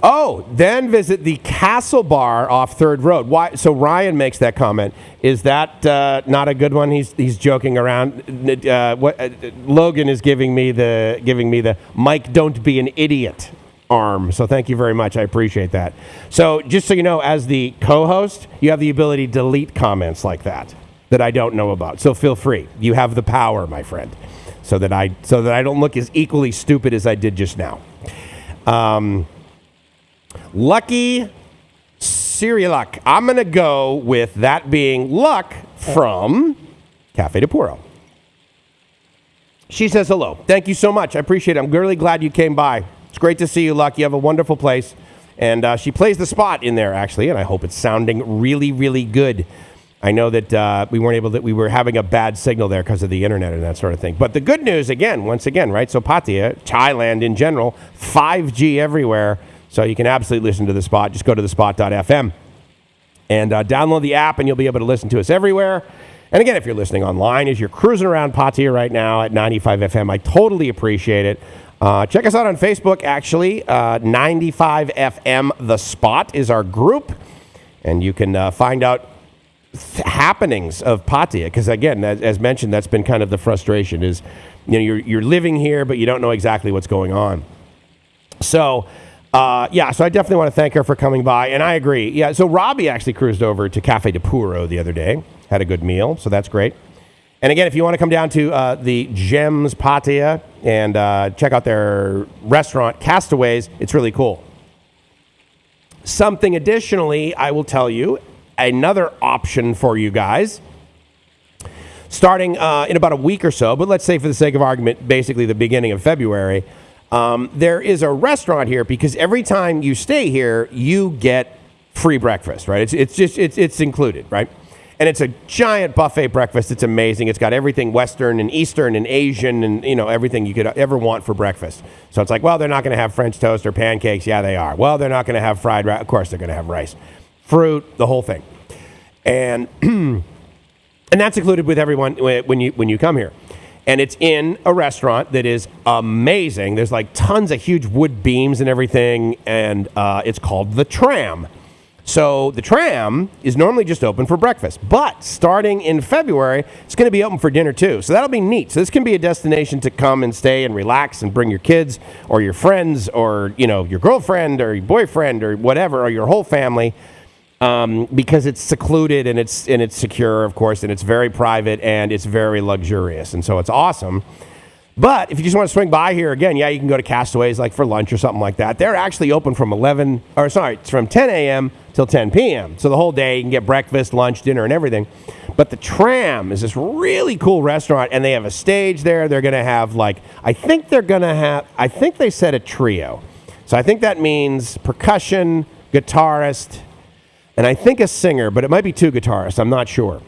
Oh, then visit the Castle Bar off 3rd Road. Why? So Ryan makes that comment. Is that not a good one? He's joking around. Logan is giving me the Mike, don't be an idiot arm. So thank you very much. I appreciate that. So just so you know, as the co-host, you have the ability to delete comments like that I don't know about. So feel free. You have the power, my friend, so that I don't look as equally stupid as I did just now. Lucky Cyrilak. I'm going to go with that being Luck from Cafe de Puro. She says hello. Thank you so much. I appreciate it. I'm really glad you came by. It's great to see you, Luck. You have a wonderful place. And she plays the spot in there, actually, and I hope it's sounding really, really good. I know that we were having a bad signal there because of the internet and that sort of thing. But the good news, once again, right? So Pattaya, Thailand in general, 5G everywhere. So you can absolutely listen to The Spot. Just go to thespot.fm and download the app, and you'll be able to listen to us everywhere. And again, if you're listening online, as you're cruising around Pattaya right now at 95 FM, I totally appreciate it. Check us out on Facebook, actually. 95 FM The Spot is our group. And you can find out happenings of Pattaya. Because again, as mentioned, that's been kind of the frustration is, you're living here, but you don't know exactly what's going on. So... so I definitely want to thank her for coming by, and I agree. Yeah, so Robbie actually cruised over to Cafe de Puro the other day, had a good meal, so that's great. And again, if you want to come down to the Gems Pattaya and check out their restaurant, Castaways, it's really cool. Something additionally, I will tell you, another option for you guys, starting in about a week or so, but let's say for the sake of argument, basically the beginning of February, there is a restaurant here because every time you stay here, you get free breakfast, right? It's included, right? And it's a giant buffet breakfast. It's amazing. It's got everything Western and Eastern and Asian and, everything you could ever want for breakfast. So it's like, well, they're not going to have French toast or pancakes. Yeah, they are. Well, they're not going to have fried rice. Of course, they're going to have rice, fruit, the whole thing. And and that's included with everyone when you come here. And it's in a restaurant that is amazing. There's like tons of huge wood beams and everything. And it's called The Tram. So the Tram is normally just open for breakfast, but starting in February, it's going to be open for dinner too. So that'll be neat. So this can be a destination to come and stay and relax and bring your kids or your friends or, your girlfriend or your boyfriend or whatever, or your whole family, because it's secluded and it's secure, of course, and it's very private and it's very luxurious. And so it's awesome. But if you just want to swing by here again, you can go to Castaways like for lunch or something like that. They're actually open from 10 a.m. till 10 p.m. So the whole day you can get breakfast, lunch, dinner, and everything. But the Tram is this really cool restaurant, and they have a stage there. They're going to have I think they said a trio. So I think that means percussion, guitarist, and I think a singer, but it might be two guitarists. I'm not sure.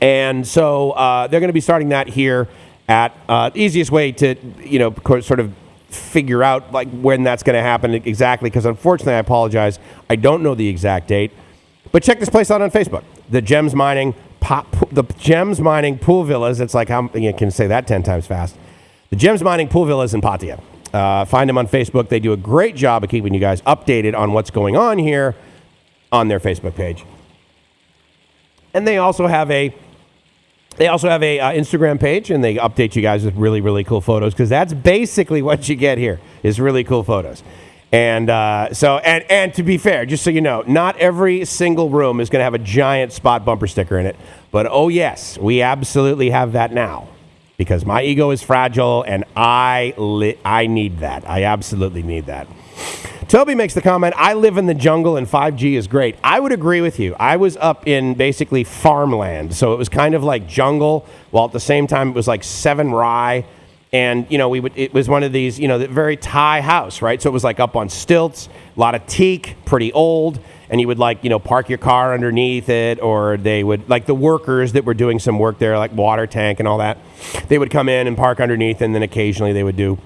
And so they're going to be starting that here at the easiest way to, sort of figure out when that's going to happen exactly, because unfortunately, I apologize, I don't know the exact date. But check this place out on Facebook, the Gems Mining Pool Villas. It's like, how you can say that 10 times fast. The Gems Mining Pool Villas in Pattaya. Find them on Facebook. They do a great job of keeping you guys updated on what's going on here on their Facebook page. And they also have a Instagram page, and they update you guys with really, really cool photos, because that's basically what you get here is really cool photos. And and to be fair, just so you know, not every single room is going to have a giant spot bumper sticker in it. But oh yes, we absolutely have that now, because my ego is fragile, and I need that. I absolutely need that. Toby makes the comment, I live in the jungle and 5G is great. I would agree with you. I was up in basically farmland, so it was kind of like jungle, while at the same time it was like 7 rye. And, it was one of these, the very Thai house, right? So it was like up on stilts, a lot of teak, pretty old. And you would park your car underneath it, or they would, the workers that were doing some work there, like water tank and all that, they would come in and park underneath, and then occasionally they would do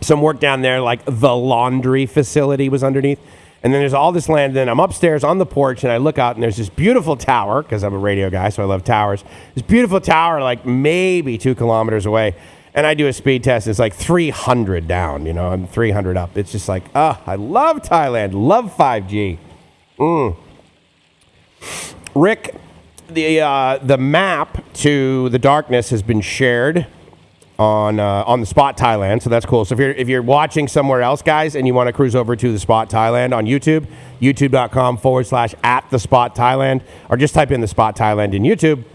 some work down there, like the laundry facility was underneath. And then there's all this land. Then I'm upstairs on the porch, and I look out, and there's this beautiful tower, because I'm a radio guy, so I love towers. This beautiful tower, maybe 2 kilometers away. And I do a speed test. It's 300 down, I'm 300 up. It's just I love Thailand, love 5G. Rick, the map to the darkness has been shared on the Spot Thailand, so that's cool. So if you're watching somewhere else, guys, and you want to cruise over to the Spot Thailand on YouTube, youtube.com/@the-Spot Thailand, or just type in the Spot Thailand in YouTube,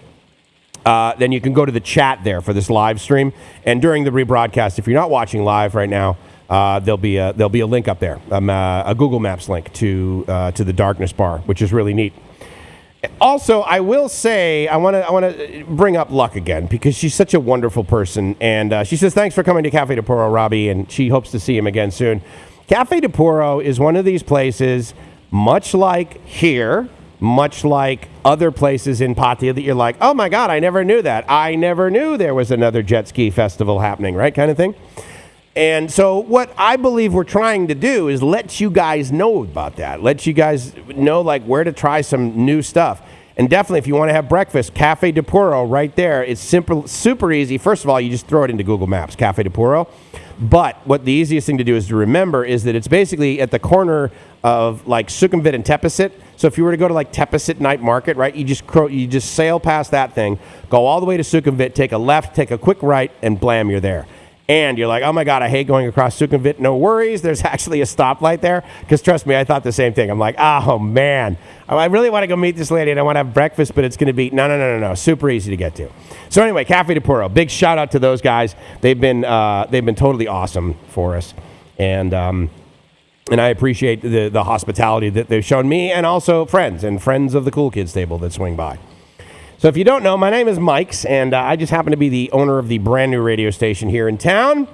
then you can go to the chat there for this live stream. And during the rebroadcast, if you're not watching live right now, there'll be a link up there, a Google Maps link to the Darkness Bar, which is really neat. Also, I will say, I want to bring up Luck again, because she's such a wonderful person. And she says, thanks for coming to Cafe de Puro, Robbie, and she hopes to see him again soon. Cafe de Puro is one of these places, much like here, much like other places in Pattaya, that you're like, oh my God, I never knew that. I never knew there was another jet ski festival happening, right, kind of thing. And so what I believe we're trying to do is let you guys know about that. Let you guys know where to try some new stuff. And definitely, if you want to have breakfast, Cafe de Puro right there. It's simple, super easy. First of all, you just throw it into Google Maps, Cafe de Puro. But what the easiest thing to do is to remember is that it's basically at the corner of Sukhumvit and Tepisit. So if you were to go to Tepisit Night Market, right, you just sail past that thing, go all the way to Sukhumvit, take a left, take a quick right, and blam, you're there. And you're like, oh my God, I hate going across Sukhumvit. No worries, there's actually a stoplight there. Because trust me, I thought the same thing. I'm like, oh man, I really want to go meet this lady and I want to have breakfast, but it's going to be, no, super easy to get to. So anyway, Cafe de Puro, big shout out to those guys. They've been totally awesome for us. And I appreciate the hospitality that they've shown me, and also friends of the Cool Kids table that swing by. So if you don't know, my name is Mike's, and I just happen to be the owner of the brand new radio station here in town.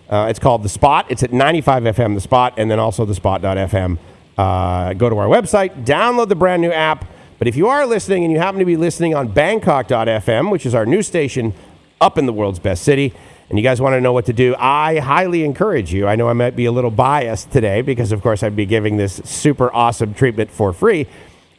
It's called The Spot. It's at 95 FM, The Spot, and then also thespot.fm. Go to our website, download the brand new app, But if you are listening and you happen to be listening on Bangkok.fm, which is our new station up in the world's best city, and you guys want to know what to do, I highly encourage you. I know I might be a little biased today because, of course, I'd be giving this super awesome treatment for free.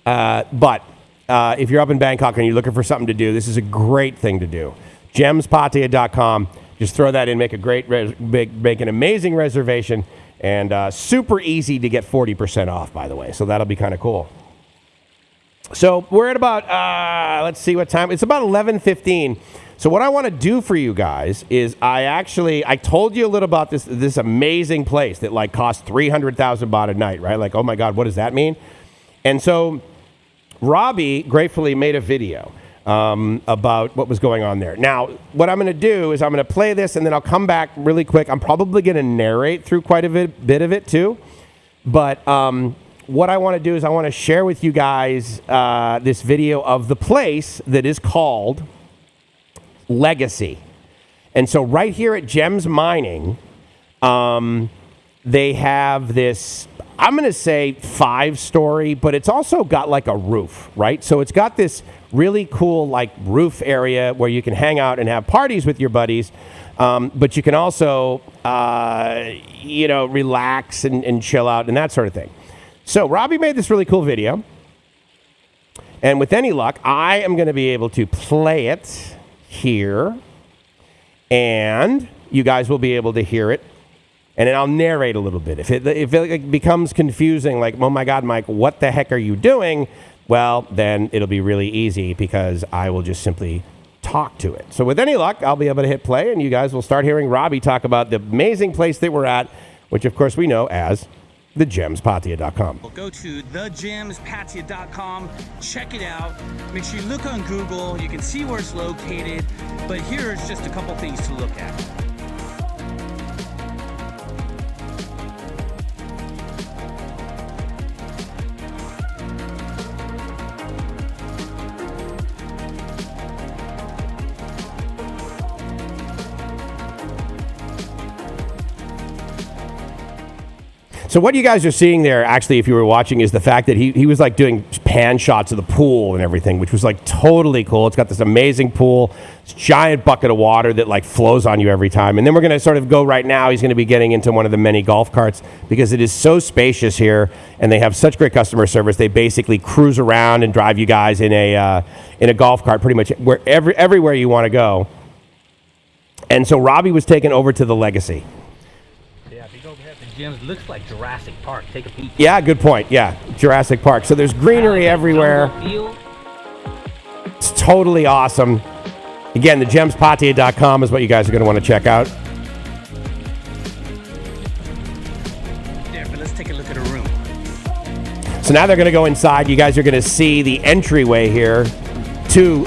But if you're up in Bangkok and you're looking for something to do, this is a great thing to do. GemsPattaya.com. Just throw that in, make an amazing reservation, and super easy to get 40% off, by the way. So that'll be kind of cool. So we're at about, let's see what time. It's about 11:15. So what I want to do for you guys is I told you a little about this amazing place that like costs 300,000 baht a night, right? Like, oh my God, what does that mean? And so Robbie gratefully made a video about what was going on there. Now, what I'm going to do is I'm going to play this and then I'll come back really quick. I'm probably going to narrate through quite a bit of it too. But what I want to do is I want to share with you guys this video of the place that is called Legacy. And so right here at Gems Mining, they have this, I'm going to say 5-story, but it's also got like a roof, right? So it's got this really cool like roof area where you can hang out and have parties with your buddies. But you can also, relax and chill out and that sort of thing. So Robbie made this really cool video. And with any luck, I am going to be able to play it here, and you guys will be able to hear it, and then I'll narrate a little bit. If it becomes confusing, like, oh my God, Mike, what the heck are you doing? Well, then it'll be really easy because I will just simply talk to it. So with any luck, I'll be able to hit play, and you guys will start hearing Robbie talk about the amazing place that we're at, which of course we know as thegemspattaya.com. Well, go to thegemspattaya.com, check it out. Make sure you look on Google. You can see where it's located. But here's just a couple things to look at. So what you guys are seeing there, actually, if you were watching, is the fact that he was like doing pan shots of the pool and everything, which was like totally cool. It's got this amazing pool, this giant bucket of water that like flows on you every time. And then we're going to sort of go right now. He's going to be getting into one of the many golf carts because it is so spacious here and they have such great customer service. They basically cruise around and drive you guys in a golf cart pretty much everywhere you want to go. And so Robbie was taken over to the Legacy. Gems looks like Jurassic Park. Take a peek. Yeah, good point. Yeah, Jurassic Park. So there's greenery everywhere. It's totally awesome. Again, the gemspattaya.com is what you guys are going to want to check out. There, but let's take a look at a room. So now they're going to go inside. You guys are going to see the entryway here to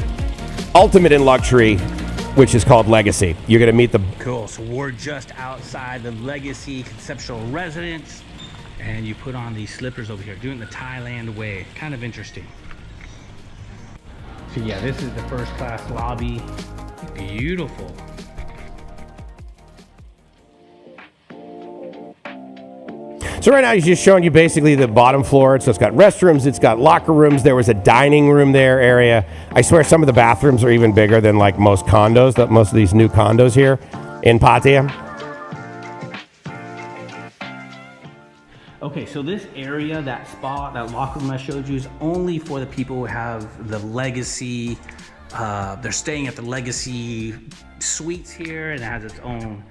Ultimate in Luxury, which is called Legacy. You're going to meet the... Cool. So we're just outside the Legacy Conceptual Residence, and you put on these slippers over here, doing the Thailand way. Kind of interesting. So yeah, this is the first class lobby. Beautiful. So right now he's just showing you basically the bottom floor. So it's got restrooms, it's got locker rooms. There was a dining room there area. I swear some of the bathrooms are even bigger than like most condos, most of these new condos here in Pattaya. Okay, so this area, that spot, that locker room I showed you is only for the people who have the Legacy. They're staying at the Legacy Suites here, and it has its own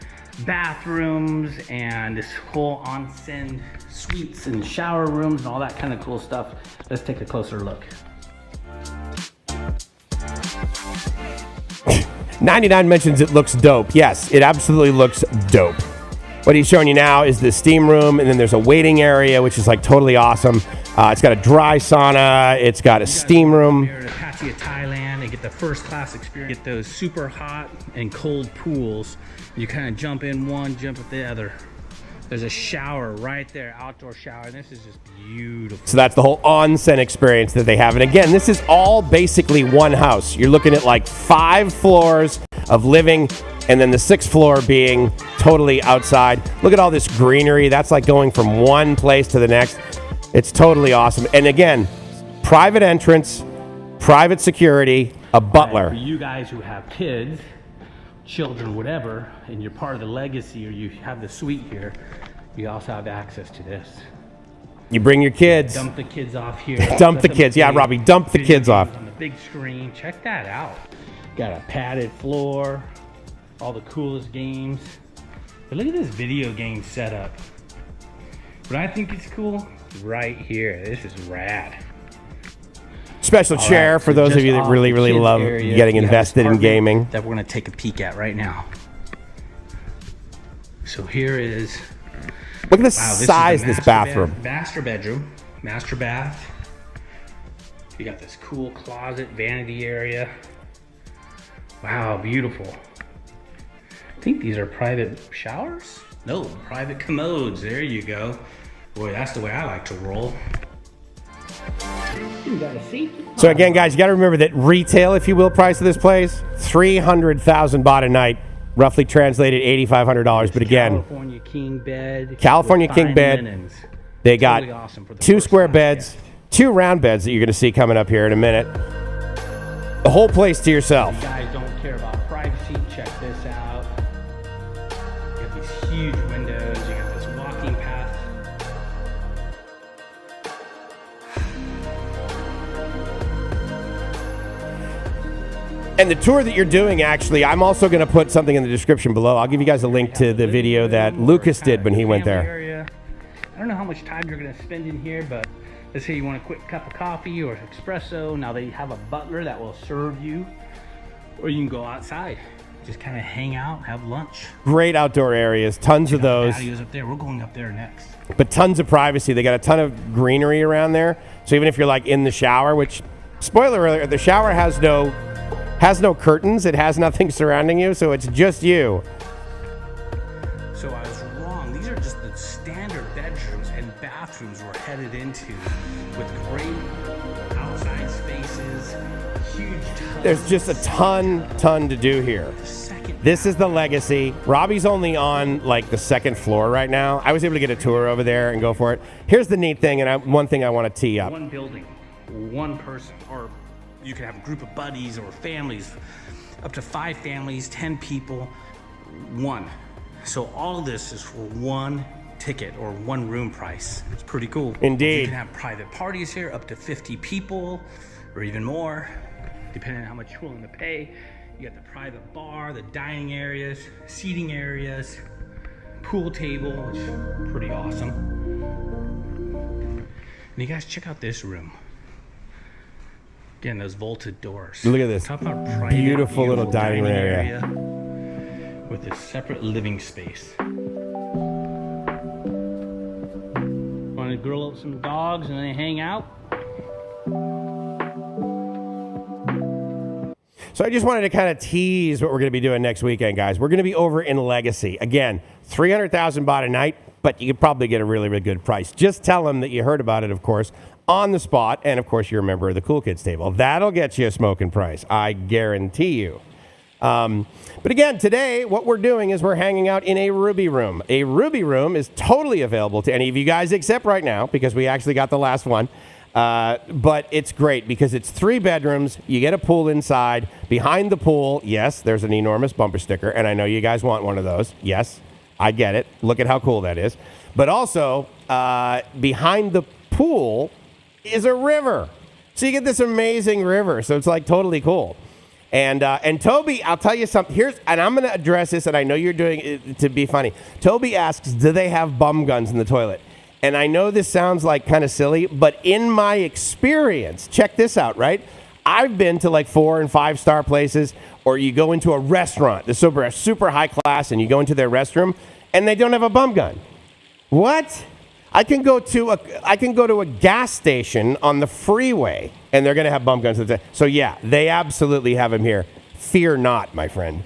bathrooms and this whole onsen suites and shower rooms and all that kind of cool stuff. Let's take a closer look. 99 mentions it looks dope. Yes, it absolutely looks dope. What he's showing you now is the steam room, and then there's a waiting area, which is like totally awesome. It's got a dry sauna. It's got a steam room. Here to Pattaya, Thailand, they get the first class experience. Get those super hot and cold pools. You kind of jump in one, jump at the other. There's a shower right there, outdoor shower. This is just beautiful. So that's the whole onsen experience that they have. And again, this is all basically one house. You're looking at like 5 floors of living, and then the 6th floor being totally outside. Look at all this greenery. That's like going from one place to the next. It's totally awesome. And again, Private entrance, private security, a butler. For you guys who have kids, children, whatever, and you're part of the legacy, or you have the suite here, you also have access to this. You bring your kids. Dump the kids off here. Dump the kids. Yeah, Robbie, dump the kids off. On the big screen. Check that out. Got a padded floor. All the coolest games. But look at this video game setup. What I think is cool, right here. This is rad. Special chair for those of you that really, really love getting invested in gaming. That we're going to take a peek at right now. So here is... Look at the size of this bathroom. Master bedroom. Master bath. You got this cool closet, vanity area. Wow, beautiful. I think these are private showers? No, private commodes. There you go. Boy, that's the way I like to roll. You got a seat. So again, guys, you got to remember that retail, if you will, price of this place, 300,000 baht a night, roughly translated $8,500. But again, California king bed. California king bed. Linens. They got Totally awesome for the 2 first square class beds, guest. 2 round beds that you're going to see coming up here in a minute. The whole place to yourself. If you guys don't care about privacy, check this out. You got these huge windows. You got this walking path. And the tour that you're doing, actually, I'm also going to put something in the description below. I'll give you guys a link to the video that Lucas did when he went there. Area. I don't know how much time you're going to spend in here, but let's say you want a quick cup of coffee or espresso. Now they have a butler that will serve you, or you can go outside, just kind of hang out, have lunch. Great outdoor areas, tons of those. Patios up there. We're going up there next. But tons of privacy. They got a ton of greenery around there. So even if you're like in the shower, which, spoiler alert, the shower has no curtains. It has nothing surrounding you, so it's just you. So I was wrong. These are just the standard bedrooms and bathrooms we're headed into, with great outside spaces, huge tubs. There's just a ton to do here. This is the legacy. Robbie's only on like the 2nd floor right now. I was able to get a tour over there and go for it. Here's the neat thing, and one thing I want to tee up. One building, one person, or you can have a group of buddies or families, up to 5 families, 10 people, one. So all of this is for one ticket or one room price. It's pretty cool. Indeed. You can have private parties here, up to 50 people or even more, depending on how much you're willing to pay. You got the private bar, the dining areas, seating areas, pool table, which is pretty awesome. And you guys check out this room. Again, those vaulted doors. Look at this. Talk about private, Beautiful little dining room area. With this separate living space. Want to grill up some dogs and then hang out? So I just wanted to kind of tease what we're going to be doing next weekend, guys. We're going to be over in Legacy. Again, 300,000 baht a night, but you could probably get a really, really good price. Just tell them that you heard about it, of course, on the spot. And, of course, you're a member of the Cool Kids table. That'll get you a smoking price. I guarantee you. But again, today, what we're doing is we're hanging out in a Ruby room. A Ruby room is totally available to any of you guys except right now, because we actually got the last one. But it's great because it's 3 bedrooms. You get a pool inside. Behind the pool, yes, there's an enormous bumper sticker. And I know you guys want one of those. Yes, I get it. Look at how cool that is. But also, behind the pool is a river. So you get this amazing river. So it's like totally cool. And Toby, I'll tell you something. And I'm going to address this, and I know you're doing it to be funny. Toby asks, do they have bum guns in the toilet? And I know this sounds like kind of silly, but in my experience, check this out, right? I've been to like 4- and 5-star places, or you go into a restaurant, the super high class, and you go into their restroom, and they don't have a bum gun. What? I can go to a gas station on the freeway, and they're going to have bum guns. So yeah, they absolutely have them here. Fear not, my friend.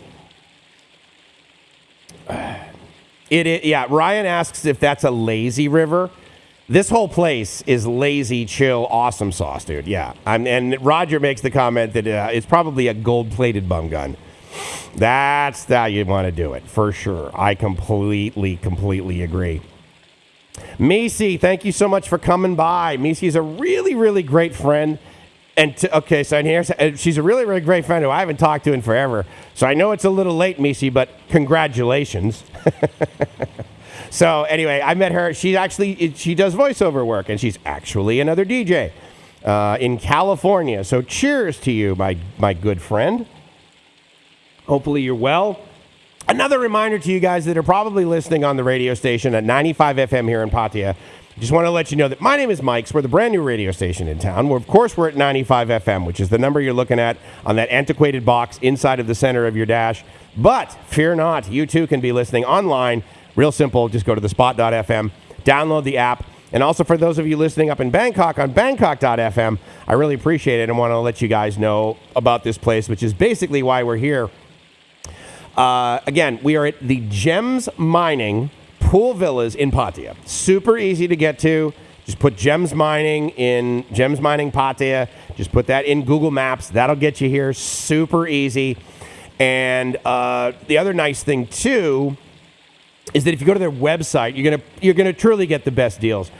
Yeah, Ryan asks if that's a lazy river. This whole place is lazy, chill, awesome sauce, dude. Yeah. And Roger makes the comment that it's probably a gold-plated bum gun. That's how you want to do it, for sure. I completely agree. Misi, thank you so much for coming by. Misi's a really, really great friend. And okay, so she's a really, really great friend who I haven't talked to in forever. So I know it's a little late, Misi, but congratulations. So anyway, I met her. She does voiceover work, and she's actually another DJ in California. So cheers to you, my good friend. Hopefully you're well. Another reminder to you guys that are probably listening on the radio station at 95 FM here in Pattaya. Just want to let you know that my name is Mike's. We're the brand new radio station in town. Of course, we're at 95 FM, which is the number you're looking at on that antiquated box inside of the center of your dash. But fear not, you too can be listening online. Real simple. Just go to thespot.fm, download the app. And also for those of you listening up in Bangkok on bangkok.fm, I really appreciate it and want to let you guys know about this place, which is basically why we're here. Again, we are at the Gems Mining Pool Villas in Pattaya. Super easy to get to. Just put Gems Mining Pattaya. Just put that in Google Maps. That'll get you here. Super easy. And the other nice thing too is that if you go to their website, you're gonna truly get the best deals.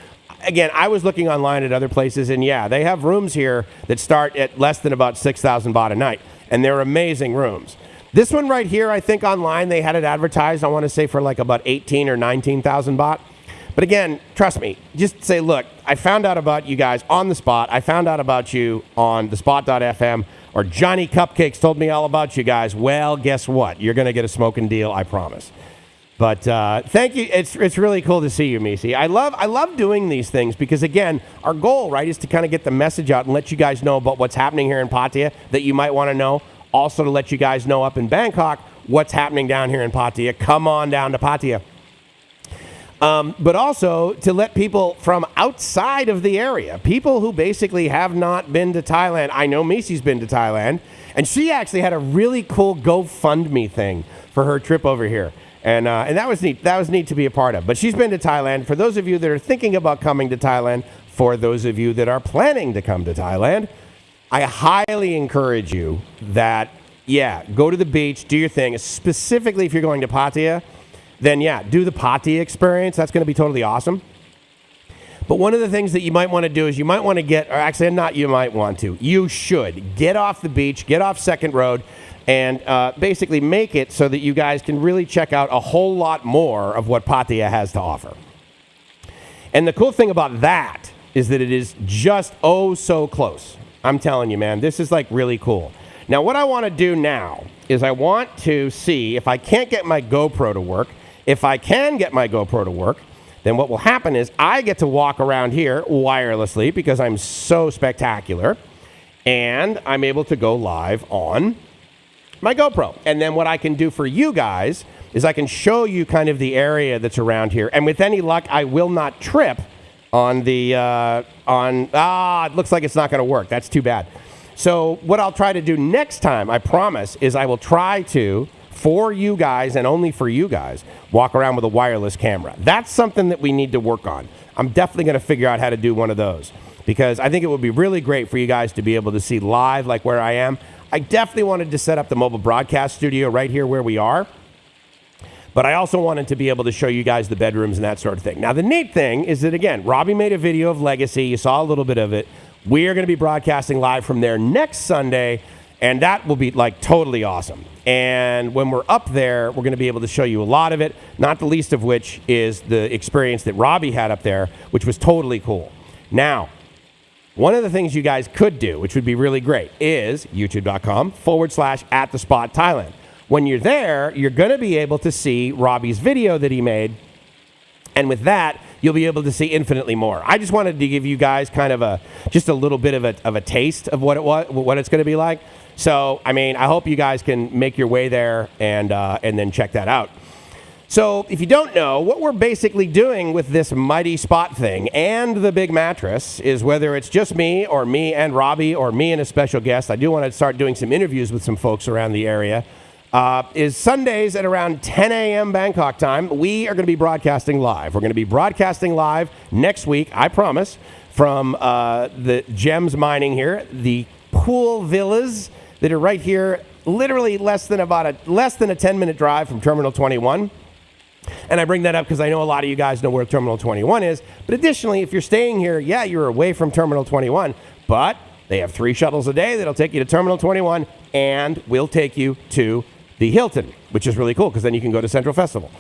Again, I was looking online at other places, and yeah, they have rooms here that start at less than about 6,000 baht a night, and they're amazing rooms. This one right here, I think online they had it advertised, I want to say for like about 18 or 19,000 baht. But again, trust me, just say, look, I found out about you guys on the spot. I found out about you on thespot.fm, or Johnny Cupcakes told me all about you guys. Well, guess what? You're going to get a smoking deal, I promise. But thank you. It's really cool to see you, Misi. I love doing these things because, again, our goal, right, is to kind of get the message out and let you guys know about what's happening here in Pattaya that you might want to know. Also to let you guys know up in Bangkok what's happening down here in Pattaya. Come on down to Pattaya. But also to let people from outside of the area, people who basically have not been to Thailand. I know Misi's been to Thailand, and she actually had a really cool GoFundMe thing for her trip over here. And that was neat. That was neat to be a part of. But she's been to Thailand. For those of you that are thinking about coming to Thailand, for those of you that are planning to come to Thailand, I highly encourage you that, go to the beach, do your thing. Specifically if you're going to Pattaya, then do the Pattaya experience. That's going to be totally awesome. But one of the things that you might want to do is you might want to you should get off the beach, get off Second Road, and basically make it so that you guys can really check out a whole lot more of what Pattaya has to offer. And the cool thing about that is that it is just so close. I'm telling you, man, this is like really cool. Now, what I want to do now is I want to see if I can't get my GoPro to work. If I can get my GoPro to work, then what will happen is I get to walk around here wirelessly because I'm so spectacular, and I'm able to go live on my GoPro. And then what I can do for you guys is I can show you kind of the area that's around here. And with any luck, I will not trip on the, it looks like it's not going to work. That's too bad. So what I'll try to do next time, I promise, is I will try to, for you guys and only for you guys, walk around with a wireless camera. That's something that we need to work on. I'm definitely going to figure out how to do one of those because I think it would be really great for you guys to be able to see live like where I am. I definitely wanted to set up the mobile broadcast studio right here where we are. But I also wanted to be able to show you guys the bedrooms and that sort of thing. Now, the neat thing is that, again, Robbie made a video of Legacy. You saw a little bit of it. We are going to be broadcasting live from there next Sunday, and that will be, like, totally awesome. And when we're up there, we're going to be able to show you a lot of it, not the least of which is the experience that Robbie had up there, which was totally cool. Now, one of the things you guys could do, which would be really great, is youtube.com/@thespotthailand. When you're there, you're going to be able to see Robbie's video that he made. And with that, you'll be able to see infinitely more. I just wanted to give you guys kind of just a little bit of a taste of what it's going to be like. So, I mean, I hope you guys can make your way there and then check that out. So, if you don't know, what we're basically doing with this mighty spot thing and the big mattress is whether it's just me or me and Robbie or me and a special guest. I do want to start doing some interviews with some folks around the area. Is Sundays at around 10 a.m. Bangkok time. We are going to be broadcasting live. We're going to be broadcasting live next week, I promise, from the Gems Mining here, the pool villas that are right here, literally less than a 10-minute drive from Terminal 21. And I bring that up because I know a lot of you guys know where Terminal 21 is. But additionally, if you're staying here, yeah, you're away from Terminal 21, but they have 3 shuttles a day that'll take you to Terminal 21 and will take you to the Hilton, which is really cool because then you can go to Central Festival.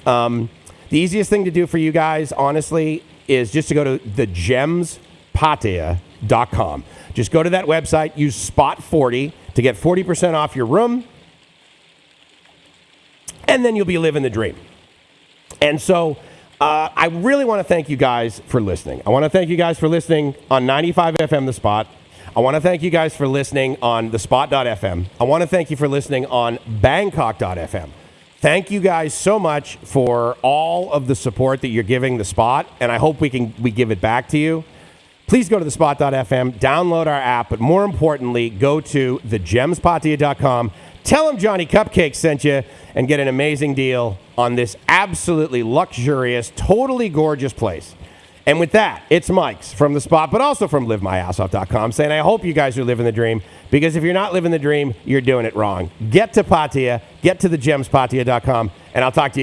The easiest thing to do for you guys, honestly, is just to go to thegemspattaya.com. Just go to that website, use Spot 40 to get 40% off your room, and then you'll be living the dream. And so I really want to thank you guys for listening. I want to thank you guys for listening on 95 FM The Spot. I want to thank you guys for listening on thespot.fm. I want to thank you for listening on Bangkok.fm. Thank you guys so much for all of the support that you're giving The Spot, and I hope we give it back to you. Please go to thespot.fm, download our app, but more importantly, go to thegemspattaya.com. Tell them Johnny Cupcake sent you and get an amazing deal on this absolutely luxurious, totally gorgeous place. And with that, it's Mike's from The Spot, but also from livemyassoff.com, saying I hope you guys are living the dream, because if you're not living the dream, you're doing it wrong. Get to Pattaya, get to thegemspattaya.com, and I'll talk to you guys.